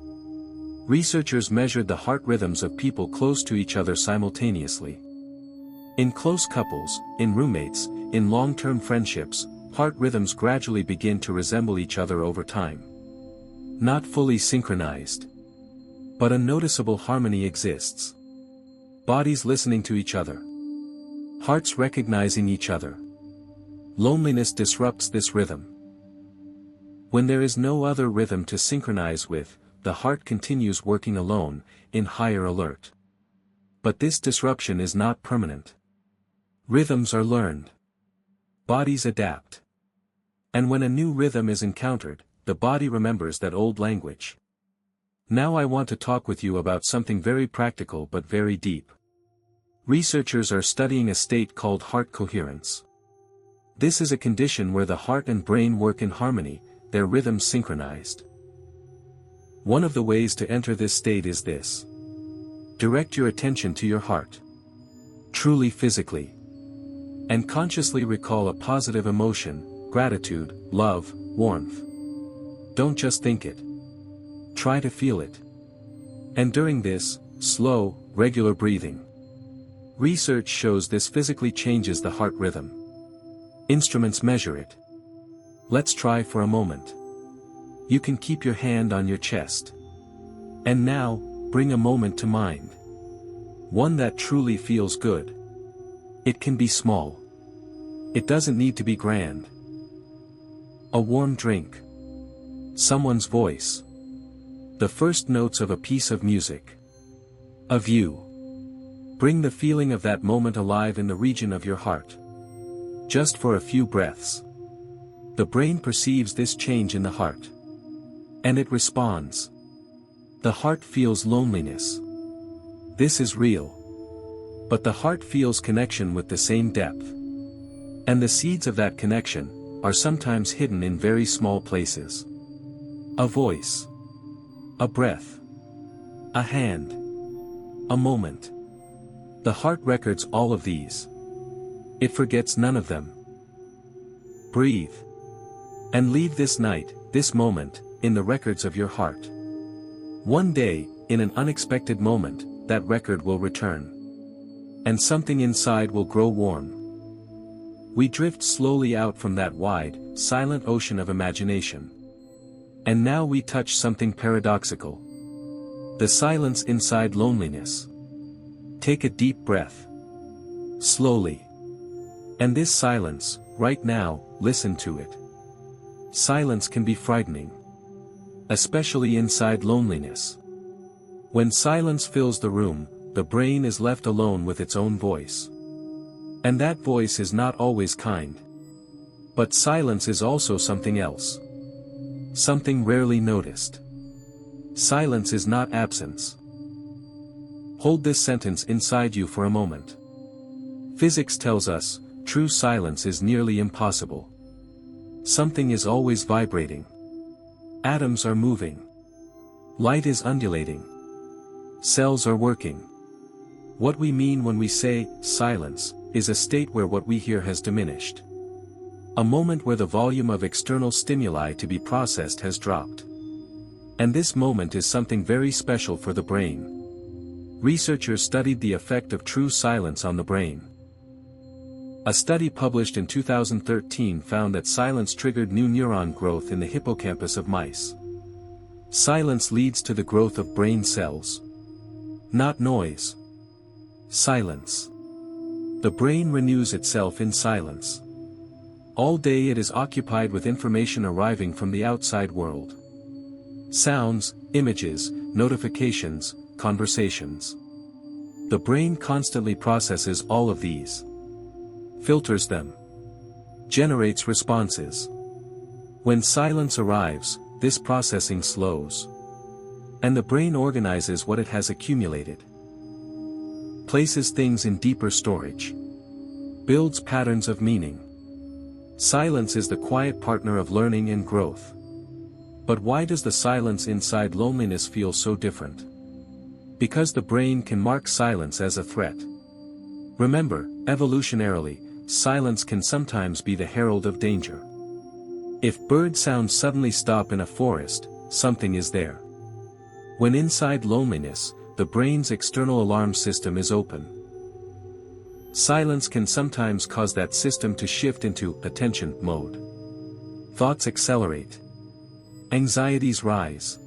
Researchers measured the heart rhythms of people close to each other simultaneously. In close couples, in roommates, in long-term friendships, heart rhythms gradually begin to resemble each other over time. Not fully synchronized. But a noticeable harmony exists. Bodies listening to each other. Hearts recognizing each other. Loneliness disrupts this rhythm. When there is no other rhythm to synchronize with, the heart continues working alone, in higher alert. But this disruption is not permanent. Rhythms are learned. Bodies adapt. And when a new rhythm is encountered, the body remembers that old language. Now I want to talk with you about something very practical but very deep. Researchers are studying a state called heart coherence. This is a condition where the heart and brain work in harmony, their rhythms synchronized. One of the ways to enter this state is this. Direct your attention to your heart. Truly physically. And consciously recall a positive emotion, gratitude, love, warmth. Don't just think it. Try to feel it. And during this, slow, regular breathing. Research shows this physically changes the heart rhythm. Instruments measure it. Let's try for a moment. You can keep your hand on your chest. And now, bring a moment to mind. One that truly feels good. It can be small. It doesn't need to be grand. A warm drink. Someone's voice. The first notes of a piece of music. A view. Bring the feeling of that moment alive in the region of your heart. Just for a few breaths. The brain perceives this change in the heart. And it responds. The heart feels loneliness. This is real. But the heart feels connection with the same depth. And the seeds of that connection are sometimes hidden in very small places. A voice. A breath. A hand. A moment. The heart records all of these. It forgets none of them. Breathe. And leave this night, this moment, in the records of your heart. One day, in an unexpected moment, that record will return. And something inside will grow warm. We drift slowly out from that wide, silent ocean of imagination. And now we touch something paradoxical. The silence inside loneliness. Take a deep breath. Slowly. And this silence, right now, listen to it. Silence can be frightening. Especially inside loneliness. When silence fills the room, the brain is left alone with its own voice. And that voice is not always kind. But silence is also something else. Something rarely noticed. Silence is not absence. Hold this sentence inside you for a moment. Physics tells us, true silence is nearly impossible. Something is always vibrating. Atoms are moving. Light is undulating. Cells are working. What we mean when we say, silence, is a state where what we hear has diminished. A moment where the volume of external stimuli to be processed has dropped. And this moment is something very special for the brain. Researchers studied the effect of true silence on the brain. A study published in 2013 found that silence triggered new neuron growth in the hippocampus of mice. Silence leads to the growth of brain cells. Not noise. Silence. The brain renews itself in silence. All day it is occupied with information arriving from the outside world. Sounds, images, notifications, conversations. The brain constantly processes all of these. Filters them. Generates responses. When silence arrives, this processing slows. And the brain organizes what it has accumulated. Places things in deeper storage. Builds patterns of meaning. Silence is the quiet partner of learning and growth. But why does the silence inside loneliness feel so different? Because the brain can mark silence as a threat. Remember, evolutionarily, silence can sometimes be the herald of danger. If bird sounds suddenly stop in a forest, something is there. When inside loneliness, the brain's external alarm system is open. Silence can sometimes cause that system to shift into attention mode. Thoughts accelerate. Anxieties rise.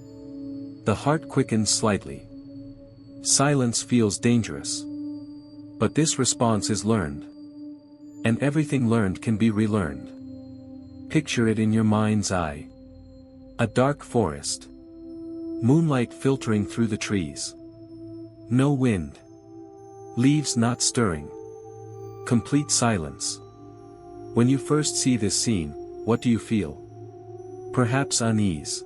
The heart quickens slightly. Silence feels dangerous. But this response is learned. And everything learned can be relearned. Picture it in your mind's eye. A dark forest. Moonlight filtering through the trees. No wind. Leaves not stirring. Complete silence. When you first see this scene, what do you feel? Perhaps unease.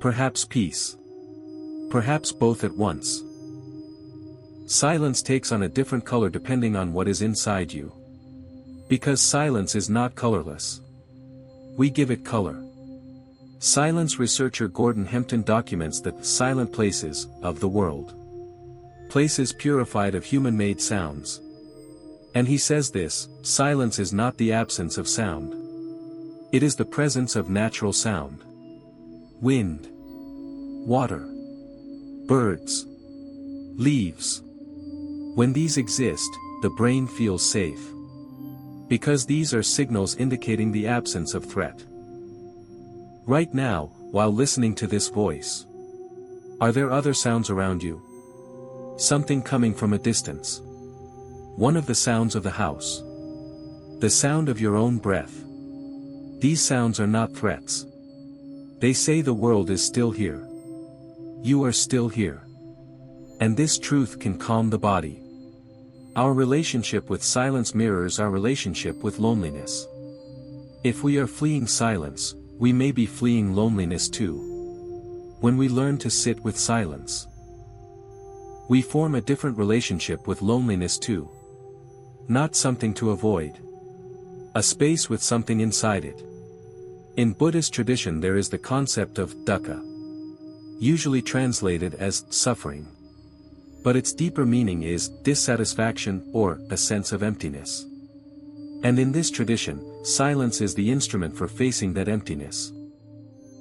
Perhaps peace. Perhaps both at once. Silence takes on a different color depending on what is inside you. Because silence is not colorless. We give it color. Silence researcher Gordon Hempton documents the silent places of the world. Places purified of human-made sounds. And he says this: silence is not the absence of sound. It is the presence of natural sound. Wind. Water. Birds. Leaves. When these exist, the brain feels safe. Because these are signals indicating the absence of threat. Right now, while listening to this voice, are there other sounds around you? Something coming from a distance. One of the sounds of the house. The sound of your own breath. These sounds are not threats. They say the world is still here. You are still here. And this truth can calm the body. Our relationship with silence mirrors our relationship with loneliness. If we are fleeing silence, we may be fleeing loneliness too. When we learn to sit with silence, we form a different relationship with loneliness too. Not something to avoid. A space with something inside it. In Buddhist tradition there is the concept of dukkha, usually translated as suffering. But its deeper meaning is dissatisfaction or a sense of emptiness. And in this tradition, silence is the instrument for facing that emptiness.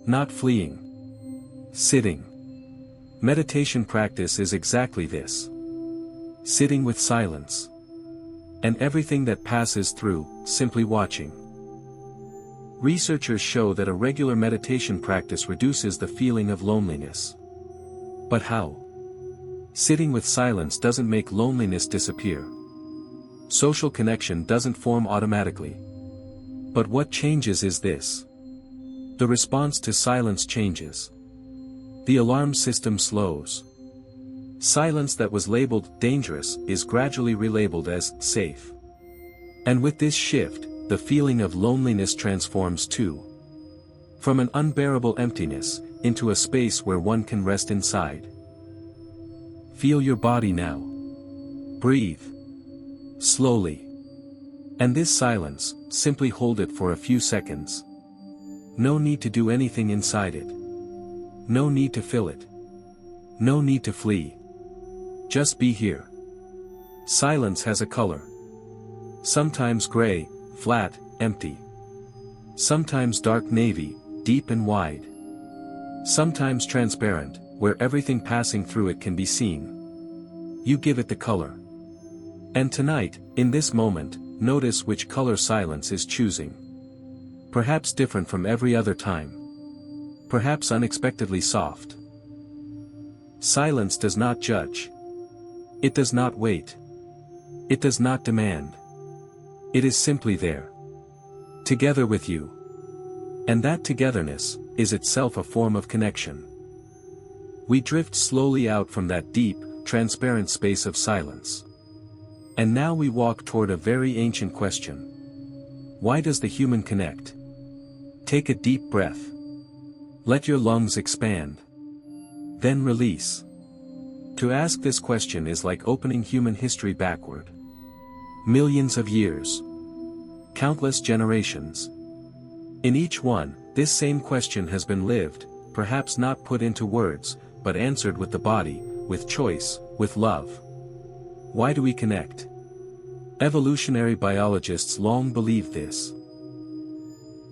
Not fleeing. Sitting. Meditation practice is exactly this. Sitting with silence. And everything that passes through, simply watching. Researchers show that a regular meditation practice reduces the feeling of loneliness. But how? Sitting with silence doesn't make loneliness disappear. Social connection doesn't form automatically. But what changes is this. The response to silence changes. The alarm system slows. Silence that was labeled dangerous is gradually relabeled as safe. And with this shift, the feeling of loneliness transforms too. From an unbearable emptiness, into a space where one can rest inside. Feel your body now. Breathe. Slowly. And this silence, simply hold it for a few seconds. No need to do anything inside it. No need to fill it. No need to flee. Just be here. Silence has a color. Sometimes gray, flat, empty. Sometimes dark navy, deep and wide. Sometimes transparent, where everything passing through it can be seen. You give it the color. And tonight, in this moment, notice which color silence is choosing. Perhaps different from every other time. Perhaps unexpectedly soft. Silence does not judge. It does not wait. It does not demand. It is simply there. Together with you. And that togetherness is itself a form of connection. We drift slowly out from that deep, transparent space of silence. And now we walk toward a very ancient question. Why does the human connect? Take a deep breath. Let your lungs expand. Then release. To ask this question is like opening human history backward. Millions of years. Countless generations. In each one, this same question has been lived, perhaps not put into words, but answered with the body, with choice, with love. Why do we connect? Evolutionary biologists long believed this.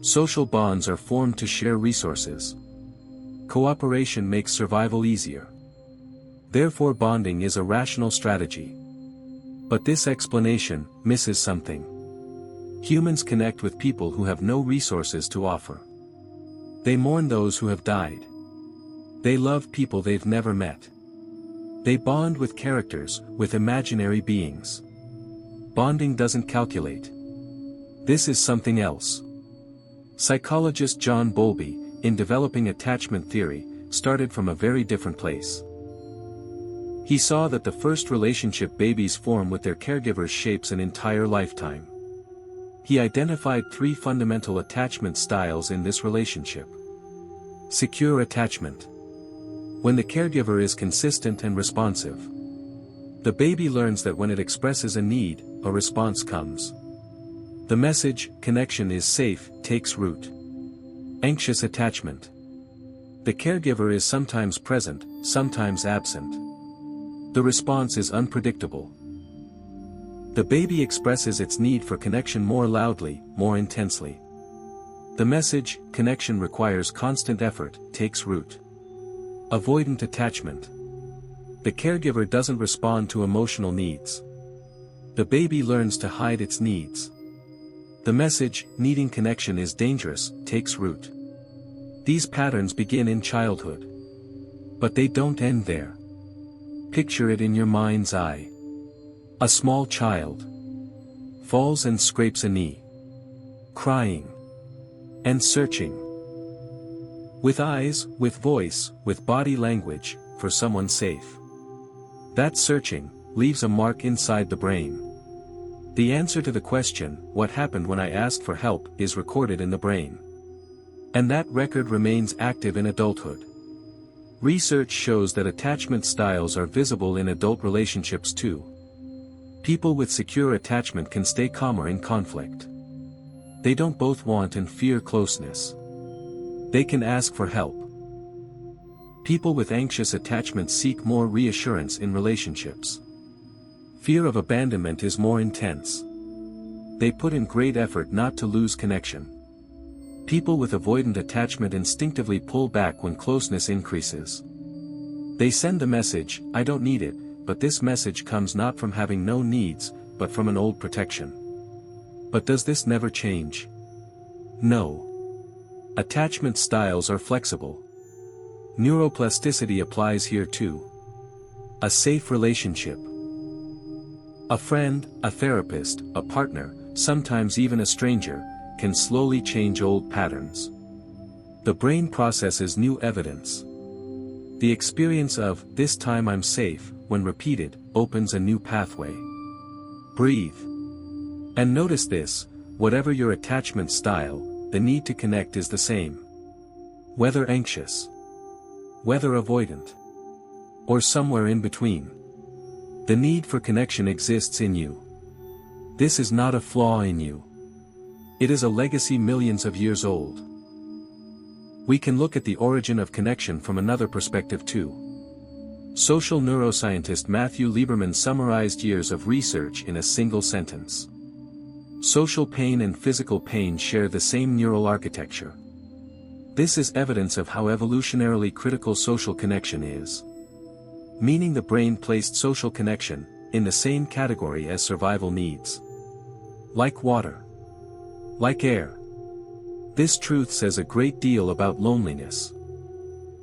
Social bonds are formed to share resources. Cooperation makes survival easier. Therefore, bonding is a rational strategy. But this explanation misses something. Humans connect with people who have no resources to offer. They mourn those who have died. They love people they've never met. They bond with characters, with imaginary beings. Bonding doesn't calculate. This is something else. Psychologist John Bowlby, in developing attachment theory, started from a very different place. He saw that the first relationship babies form with their caregivers shapes an entire lifetime. He identified 3 fundamental attachment styles in this relationship. Secure attachment. When the caregiver is consistent and responsive. The baby learns that when it expresses a need, a response comes. The message, connection is safe, takes root. Anxious attachment. The caregiver is sometimes present, sometimes absent. The response is unpredictable. The baby expresses its need for connection more loudly, more intensely. The message, connection requires constant effort, takes root. Avoidant attachment. The caregiver doesn't respond to emotional needs. The baby learns to hide its needs. The message, needing connection is dangerous, takes root. These patterns begin in childhood. But they don't end there. Picture it in your mind's eye. A small child falls and scrapes a knee. Crying. And searching. With eyes, with voice, with body language, for someone safe. That searching leaves a mark inside the brain. The answer to the question, what happened when I asked for help, is recorded in the brain. And that record remains active in adulthood. Research shows that attachment styles are visible in adult relationships too. People with secure attachment can stay calmer in conflict. They don't both want and fear closeness. They can ask for help. People with anxious attachment seek more reassurance in relationships. Fear of abandonment is more intense. They put in great effort not to lose connection. People with avoidant attachment instinctively pull back when closeness increases. They send the message, I don't need it, but this message comes not from having no needs, but from an old protection. But does this never change? No. Attachment styles are flexible. Neuroplasticity applies here too. A safe relationship. A friend, a therapist, a partner, sometimes even a stranger, can slowly change old patterns. The brain processes new evidence. The experience of, this time I'm safe, when repeated, opens a new pathway. Breathe. And notice this, whatever your attachment style, the need to connect is the same. Whether anxious, whether avoidant, or somewhere in between. The need for connection exists in you. This is not a flaw in you. It is a legacy millions of years old. We can look at the origin of connection from another perspective too. Social neuroscientist Matthew Lieberman summarized years of research in a single sentence. Social pain and physical pain share the same neural architecture. This is evidence of how evolutionarily critical social connection is. Meaning the brain placed social connection in the same category as survival needs. Like water. Like air. This truth says a great deal about loneliness.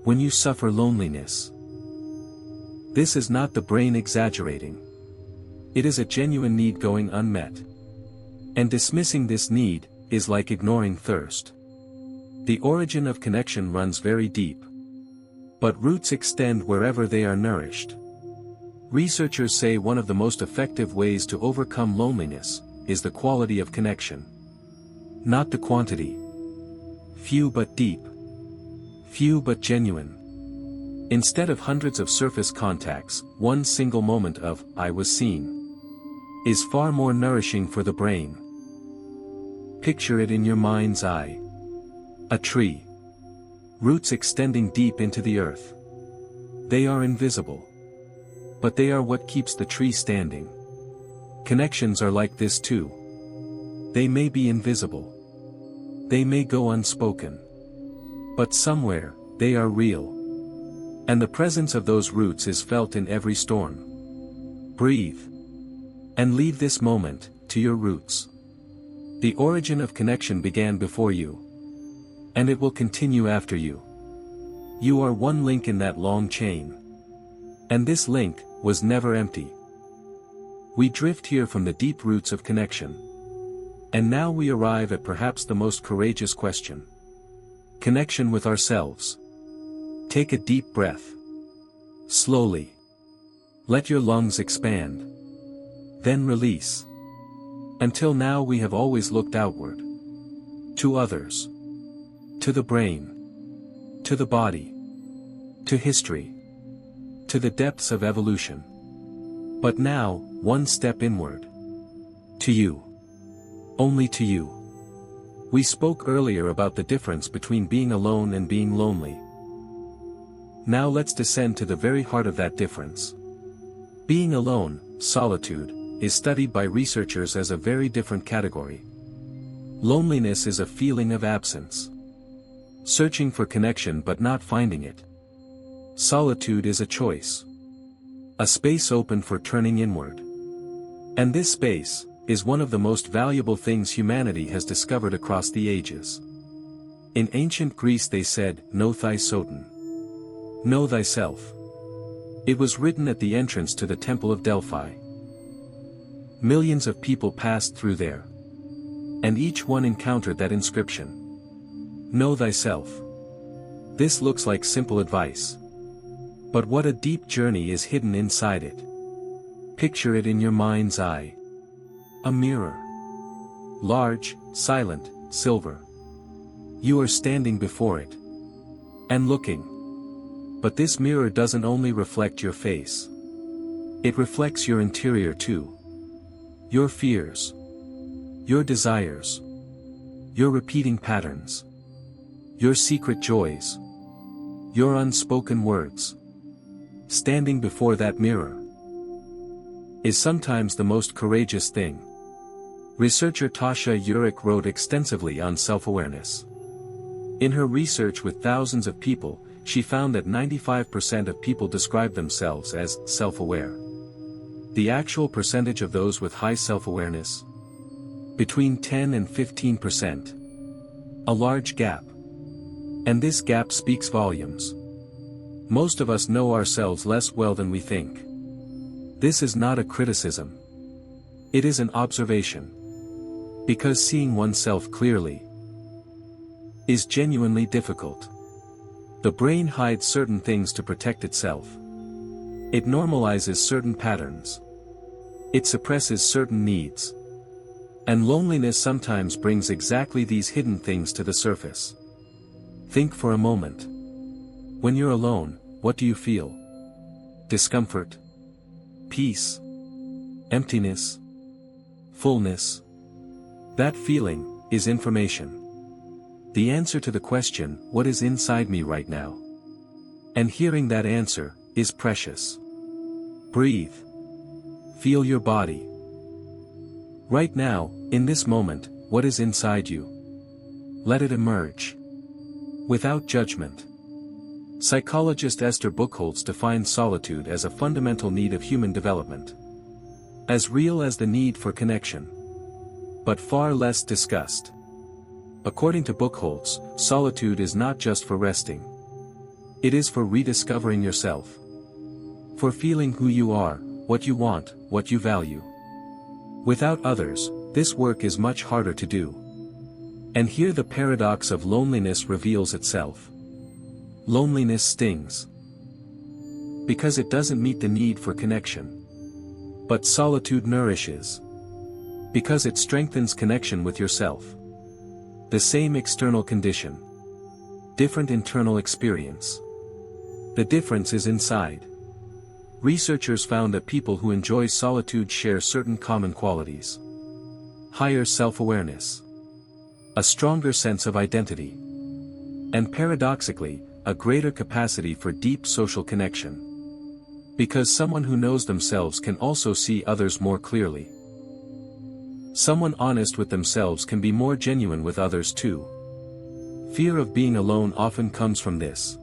When you suffer loneliness, this is not the brain exaggerating. It is a genuine need going unmet. And dismissing this need is like ignoring thirst. The origin of connection runs very deep. But roots extend wherever they are nourished. Researchers say one of the most effective ways to overcome loneliness is the quality of connection. Not the quantity. Few but deep. Few but genuine. Instead of hundreds of surface contacts, one single moment of, I was seen, is far more nourishing for the brain. Picture it in your mind's eye. A tree. Roots extending deep into the earth. They are invisible. But they are what keeps the tree standing. Connections are like this too. They may be invisible. They may go unspoken. But somewhere, they are real. And the presence of those roots is felt in every storm. Breathe. And leave this moment to your roots. The origin of connection began before you. And it will continue after you. You are one link in that long chain. And this link was never empty. We drift here from the deep roots of connection. And now we arrive at perhaps the most courageous question. Connection with ourselves. Take a deep breath. Slowly. Let your lungs expand. Then release. Until now we have always looked outward. To others. To the brain. To the body. To history. To the depths of evolution. But now, one step inward. To you. Only to you. We spoke earlier about the difference between being alone and being lonely. Now let's descend to the very heart of that difference. Being alone, solitude, is studied by researchers as a very different category. Loneliness is a feeling of absence. Searching for connection but not finding it. Solitude is a choice. A space open for turning inward. And this space is one of the most valuable things humanity has discovered across the ages. In ancient Greece they said, "Know thyself." Know thyself. It was written at the entrance to the Temple of Delphi. Millions of people passed through there. And each one encountered that inscription. Know thyself. This looks like simple advice. But what a deep journey is hidden inside it. Picture it in your mind's eye. A mirror. Large, silent, silver. You are standing before it. And looking. But this mirror doesn't only reflect your face. It reflects your interior too. Your fears. Your desires. Your repeating patterns. Your secret joys. Your unspoken words. Standing before that mirror is sometimes the most courageous thing. Researcher Tasha Eurich wrote extensively on self-awareness. In her research with thousands of people, she found that 95% of people describe themselves as self-aware. The actual percentage of those with high self-awareness? Between 10 and 15%. A large gap. And this gap speaks volumes. Most of us know ourselves less well than we think. This is not a criticism. It is an observation. Because seeing oneself clearly is genuinely difficult. The brain hides certain things to protect itself. It normalizes certain patterns. It suppresses certain needs. And loneliness sometimes brings exactly these hidden things to the surface. Think for a moment. When you're alone, what do you feel? Discomfort? Peace? Emptiness? Fullness? That feeling is information. The answer to the question, what is inside me right now? And hearing that answer is precious. Breathe. Feel your body. Right now, in this moment, what is inside you? Let it emerge. Without judgment. Psychologist Esther Buchholz defines solitude as a fundamental need of human development. As real as the need for connection. But far less discussed. According to Buchholz, solitude is not just for resting. It is for rediscovering yourself. For feeling who you are, what you want, what you value. Without others, this work is much harder to do. And here the paradox of loneliness reveals itself. Loneliness stings. Because it doesn't meet the need for connection. But solitude nourishes. Because it strengthens connection with yourself. The same external condition. Different internal experience. The difference is inside. Researchers found that people who enjoy solitude share certain common qualities. Higher self-awareness. A stronger sense of identity. And paradoxically, a greater capacity for deep social connection. Because someone who knows themselves can also see others more clearly. Someone honest with themselves can be more genuine with others too. Fear of being alone often comes from this.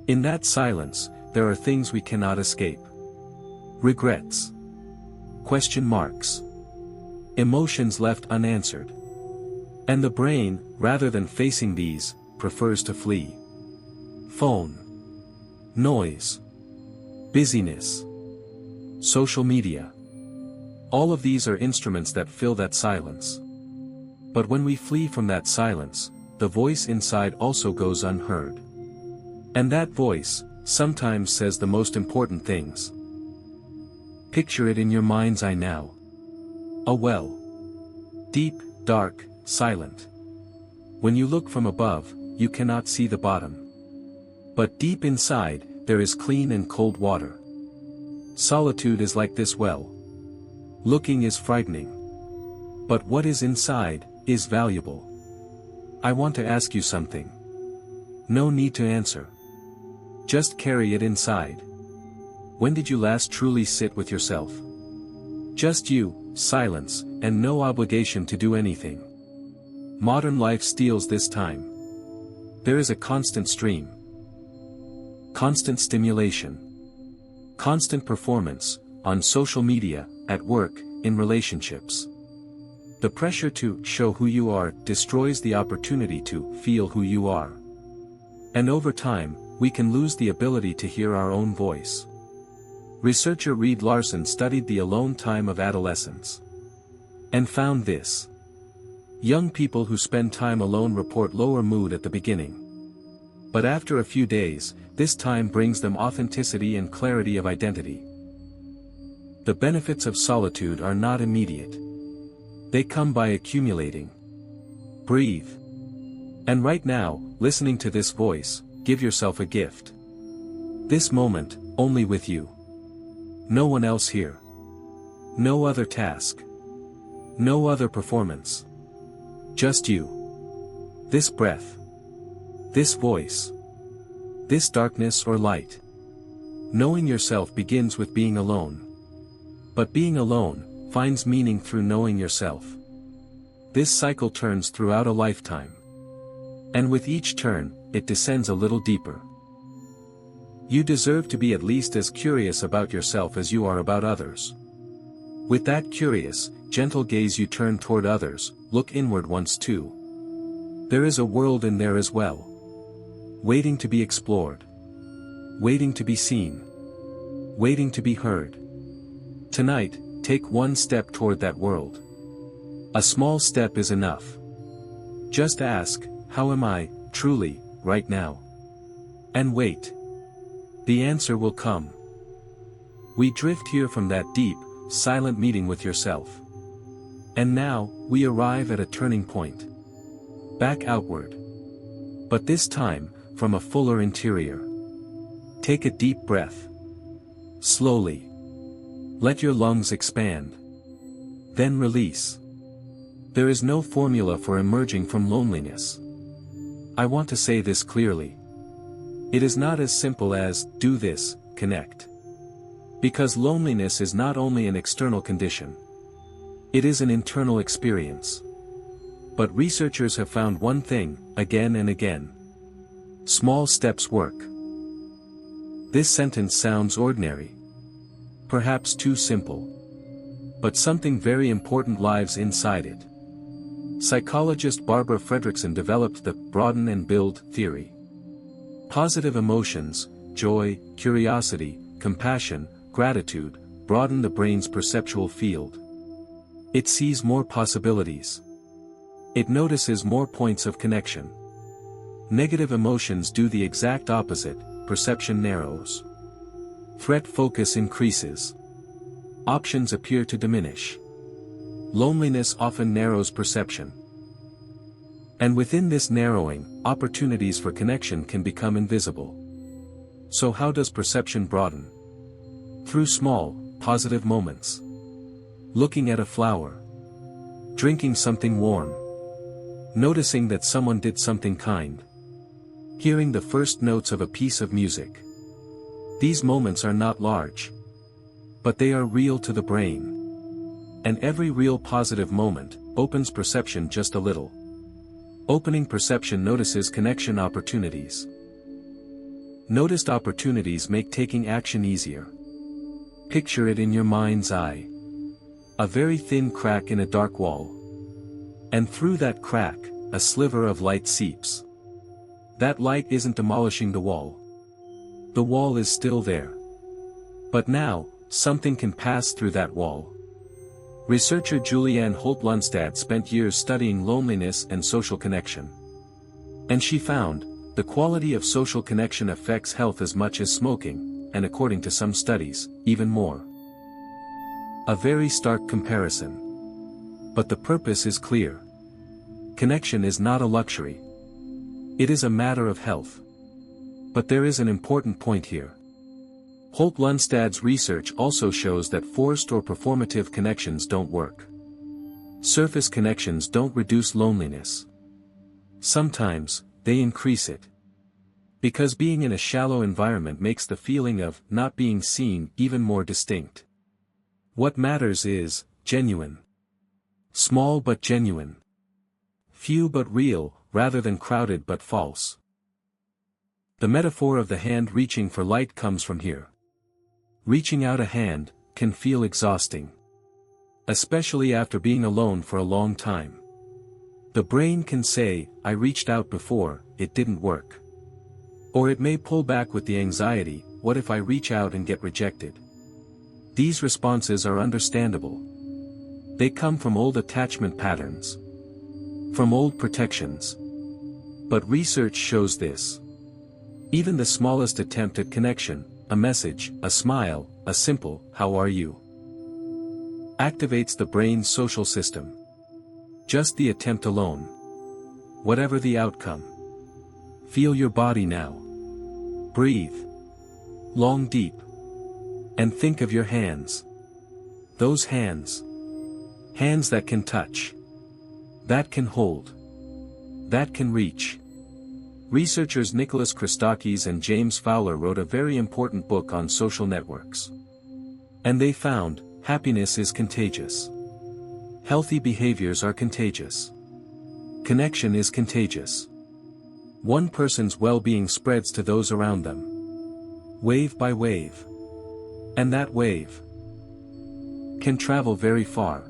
In that silence, there are things we cannot escape. Regrets. Question marks. Emotions left unanswered. And the brain, rather than facing these, prefers to flee. Phone. Noise. Busyness. Social media. All of these are instruments that fill that silence. But when we flee from that silence, the voice inside also goes unheard. And that voice, sometimes says the most important things. Picture it in your mind's eye now. A well. Deep, dark, silent. When you look from above, you cannot see the bottom. But deep inside, there is clean and cold water. Solitude is like this well. Looking is frightening. But what is inside, is valuable. I want to ask you something. No need to answer. Just carry it inside. When did you last truly sit with yourself? Just you, silence, and no obligation to do anything. Modern life steals this time. There is a constant stream. Constant stimulation. Constant performance, on social media, at work, in relationships. The pressure to show who you are destroys the opportunity to feel who you are. And over time, we can lose the ability to hear our own voice. Researcher Reed Larson studied the alone time of adolescence. And found this. Young people who spend time alone report lower mood at the beginning. But after a few days, this time brings them authenticity and clarity of identity. The benefits of solitude are not immediate. They come by accumulating. Breathe. And right now, listening to this voice, give yourself a gift. This moment, only with you. No one else here. No other task. No other performance. Just you. This breath. This voice. This darkness or light. Knowing yourself begins with being alone. But being alone, finds meaning through knowing yourself. This cycle turns throughout a lifetime. And with each turn, it descends a little deeper. You deserve to be at least as curious about yourself as you are about others. With that curious, gentle gaze you turn toward others, look inward once too. There is a world in there as well. Waiting to be explored. Waiting to be seen. Waiting to be heard. Tonight, take one step toward that world. A small step is enough. Just ask, how am I, truly, right now? And wait. The answer will come. We drift here from that deep, silent meeting with yourself. And now, we arrive at a turning point. Back outward. But this time, from a fuller interior. Take a deep breath. Slowly. Let your lungs expand. Then release. There is no formula for emerging from loneliness. I want to say this clearly. It is not as simple as, do this, connect. Because loneliness is not only an external condition. It is an internal experience. But researchers have found one thing, again and again. Small steps work. This sentence sounds ordinary. Perhaps too simple. But something very important lies inside it. Psychologist Barbara Fredrickson developed the broaden and build theory. Positive emotions, joy, curiosity, compassion, gratitude, broaden the brain's perceptual field. It sees more possibilities. It notices more points of connection. Negative emotions do the exact opposite, perception narrows. Threat focus increases. Options appear to diminish. Loneliness often narrows perception. And within this narrowing, opportunities for connection can become invisible. So how does perception broaden? Through small, positive moments. Looking at a flower. Drinking something warm. Noticing that someone did something kind. Hearing the first notes of a piece of music. These moments are not large. But they are real to the brain. And every real positive moment opens perception just a little. Opening perception notices connection opportunities. Noticed opportunities make taking action easier. Picture it in your mind's eye. A very thin crack in a dark wall. And through that crack, a sliver of light seeps. That light isn't demolishing the wall. The wall is still there. But now, something can pass through that wall. Researcher Julianne Holt-Lunstad spent years studying loneliness and social connection. And she found, the quality of social connection affects health as much as smoking, and according to some studies, even more. A very stark comparison. But the purpose is clear. Connection is not a luxury. It is a matter of health. But there is an important point here. Holt-Lunstad's research also shows that forced or performative connections don't work. Surface connections don't reduce loneliness. Sometimes, they increase it. Because being in a shallow environment makes the feeling of not being seen even more distinct. What matters is, genuine. Small but genuine. Few but real, rather than crowded but false. The metaphor of the hand reaching for light comes from here. Reaching out a hand can feel exhausting. Especially after being alone for a long time. The brain can say, I reached out before, it didn't work. Or it may pull back with the anxiety, what if I reach out and get rejected? These responses are understandable. They come from old attachment patterns. From old protections. But research shows this. Even the smallest attempt at connection, a message, a smile, a simple, how are you? Activates the brain's social system. Just the attempt alone. Whatever the outcome. Feel your body now. Breathe. Long deep. And think of your hands. Those hands. Hands that can touch. That can hold. That can reach. Researchers Nicholas Christakis and James Fowler wrote a very important book on social networks. And they found, happiness is contagious. Healthy behaviors are contagious. Connection is contagious. One person's well-being spreads to those around them. Wave by wave. And that wave can travel very far.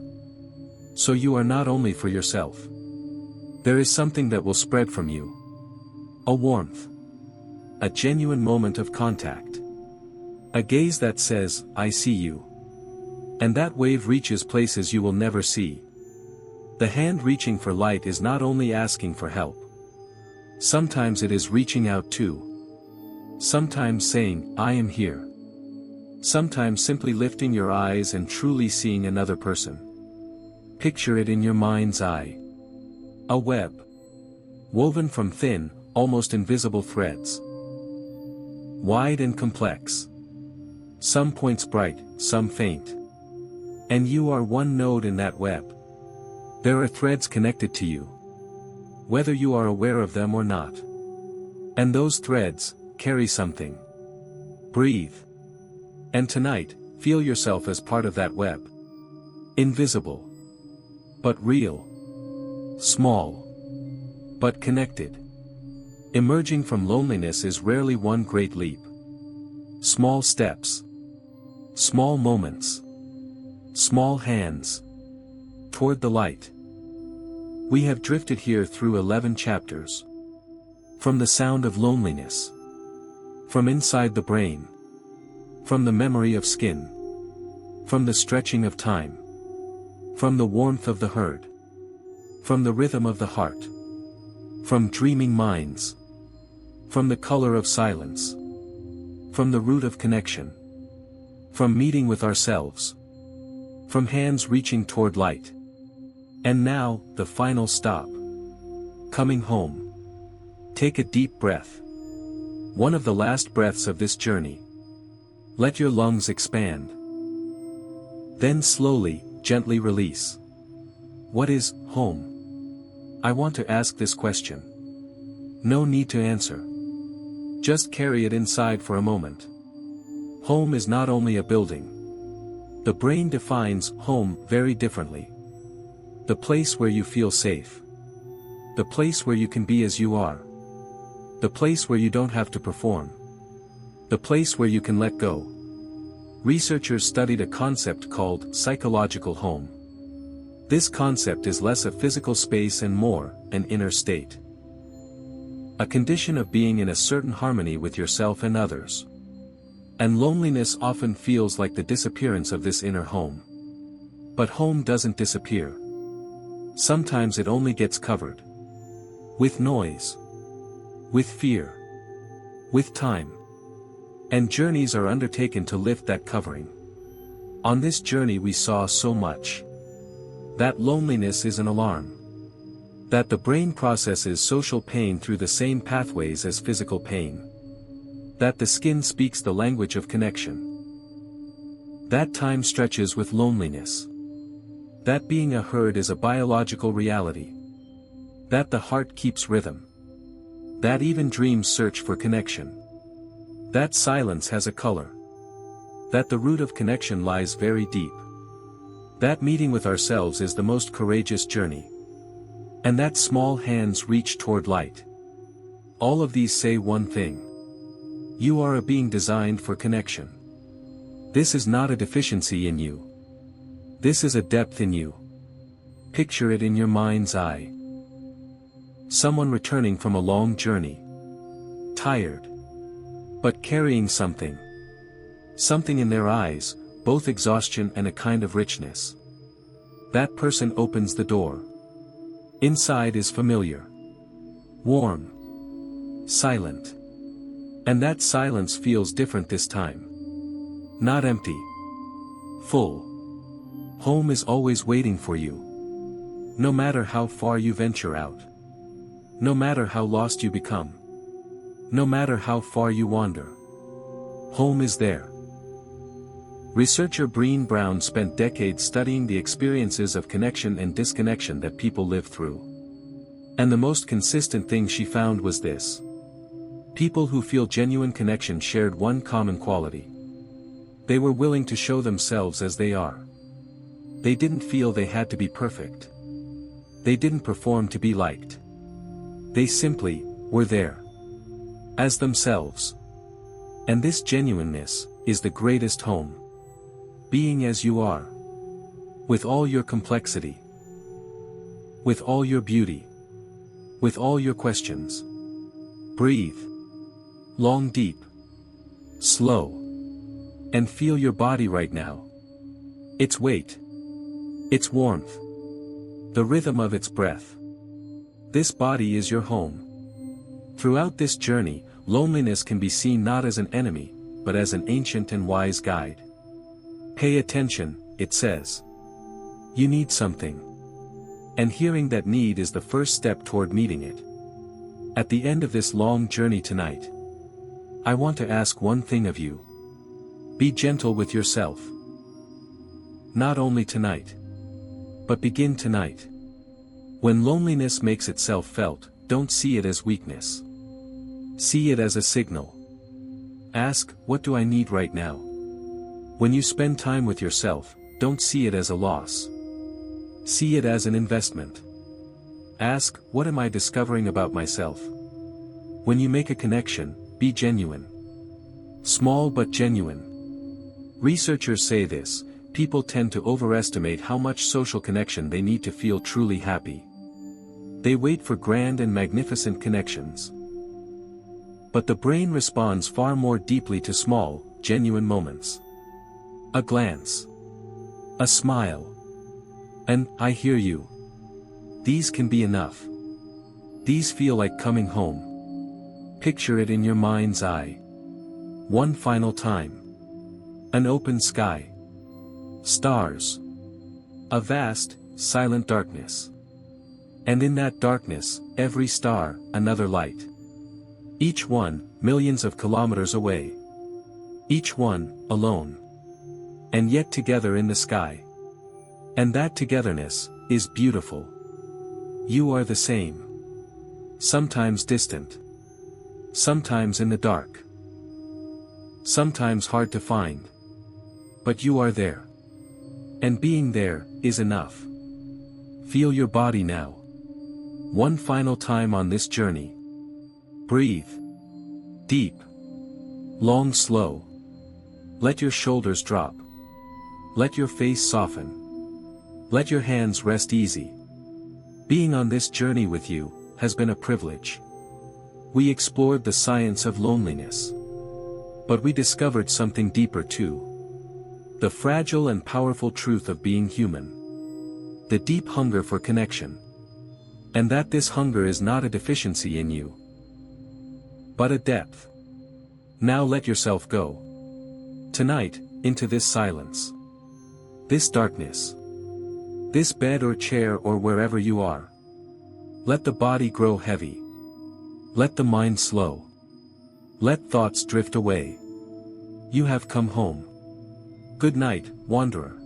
So you are not only for yourself. There is something that will spread from you. A warmth. A genuine moment of contact. A gaze that says, I see you. And that wave reaches places you will never see. The hand reaching for light is not only asking for help. Sometimes it is reaching out too. Sometimes saying, I am here. Sometimes simply lifting your eyes and truly seeing another person. Picture it in your mind's eye. A web. Woven from thin, almost invisible threads. Wide and complex. Some points bright, some faint. And you are one node in that web. There are threads connected to you. Whether you are aware of them or not. And those threads carry something. Breathe. And tonight, feel yourself as part of that web. Invisible. But real. Small. But connected. Emerging from loneliness is rarely one great leap. Small steps. Small moments. Small hands. Toward the light. We have drifted here through 11 chapters. From the sound of loneliness. From inside the brain. From the memory of skin. From the stretching of time. From the warmth of the herd. From the rhythm of the heart. From dreaming minds. From the color of silence. From the root of connection. From meeting with ourselves. From hands reaching toward light. And now, the final stop. Coming home. Take a deep breath. One of the last breaths of this journey. Let your lungs expand. Then slowly, gently release. What is home? I want to ask this question. No need to answer. Just carry it inside for a moment. Home is not only a building. The brain defines home very differently. The place where you feel safe. The place where you can be as you are. The place where you don't have to perform. The place where you can let go. Researchers studied a concept called psychological home. This concept is less a physical space and more an inner state. A condition of being in a certain harmony with yourself and others. And loneliness often feels like the disappearance of this inner home. But home doesn't disappear. Sometimes it only gets covered. With noise. With fear. With time. And journeys are undertaken to lift that covering. On this journey we saw so much. That loneliness is an alarm. That the brain processes social pain through the same pathways as physical pain. That the skin speaks the language of connection. That time stretches with loneliness. That being a herd is a biological reality. That the heart keeps rhythm. That even dreams search for connection. That silence has a color. That the root of connection lies very deep. That meeting with ourselves is the most courageous journey. And that small hands reach toward light. All of these say one thing. You are a being designed for connection. This is not a deficiency in you. This is a depth in you. Picture it in your mind's eye. Someone returning from a long journey. Tired. But carrying something. Something in their eyes, both exhaustion and a kind of richness. That person opens the door. Inside is familiar. Warm. Silent. And that silence feels different this time. Not empty. Full. Home is always waiting for you. No matter how far you venture out. No matter how lost you become. No matter how far you wander. Home is there. Researcher Brené Brown spent decades studying the experiences of connection and disconnection that people live through. And the most consistent thing she found was this. People who feel genuine connection shared one common quality. They were willing to show themselves as they are. They didn't feel they had to be perfect. They didn't perform to be liked. They simply were there. As themselves. And this genuineness is the greatest home. Being as you are. With all your complexity. With all your beauty. With all your questions. Breathe. Long deep. Slow. And feel your body right now. Its weight. Its warmth. The rhythm of its breath. This body is your home. Throughout this journey, loneliness can be seen not as an enemy, but as an ancient and wise guide. Pay attention, it says. You need something. And hearing that need is the first step toward meeting it. At the end of this long journey tonight, I want to ask one thing of you. Be gentle with yourself. Not only tonight, but begin tonight. When loneliness makes itself felt, don't see it as weakness. See it as a signal. Ask, what do I need right now? When you spend time with yourself, don't see it as a loss. See it as an investment. Ask, what am I discovering about myself? When you make a connection, be genuine. Small but genuine. Researchers say this, people tend to overestimate how much social connection they need to feel truly happy. They wait for grand and magnificent connections. But the brain responds far more deeply to small, genuine moments. A glance. A smile. An, I hear you. These can be enough. These feel like coming home. Picture it in your mind's eye. One final time. An open sky. Stars. A vast, silent darkness. And in that darkness, every star, another light. Each one, millions of kilometers away. Each one, alone. And yet together in the sky. And that togetherness is beautiful. You are the same. Sometimes distant. Sometimes in the dark. sometimes hard to find. But you are there. And being there is enough. Feel your body now. One final time on this journey. Breathe. Deep. Long, slow. Let your shoulders drop. Let your face soften. Let your hands rest easy. Being on this journey with you has been a privilege. We explored the science of loneliness. But we discovered something deeper too. The fragile and powerful truth of being human. The deep hunger for connection. And that this hunger is not a deficiency in you, but a depth. Now let yourself go. Tonight, into this silence. This darkness. This bed or chair or wherever you are. Let the body grow heavy. Let the mind slow. Let thoughts drift away. You have come home. Good night, wanderer.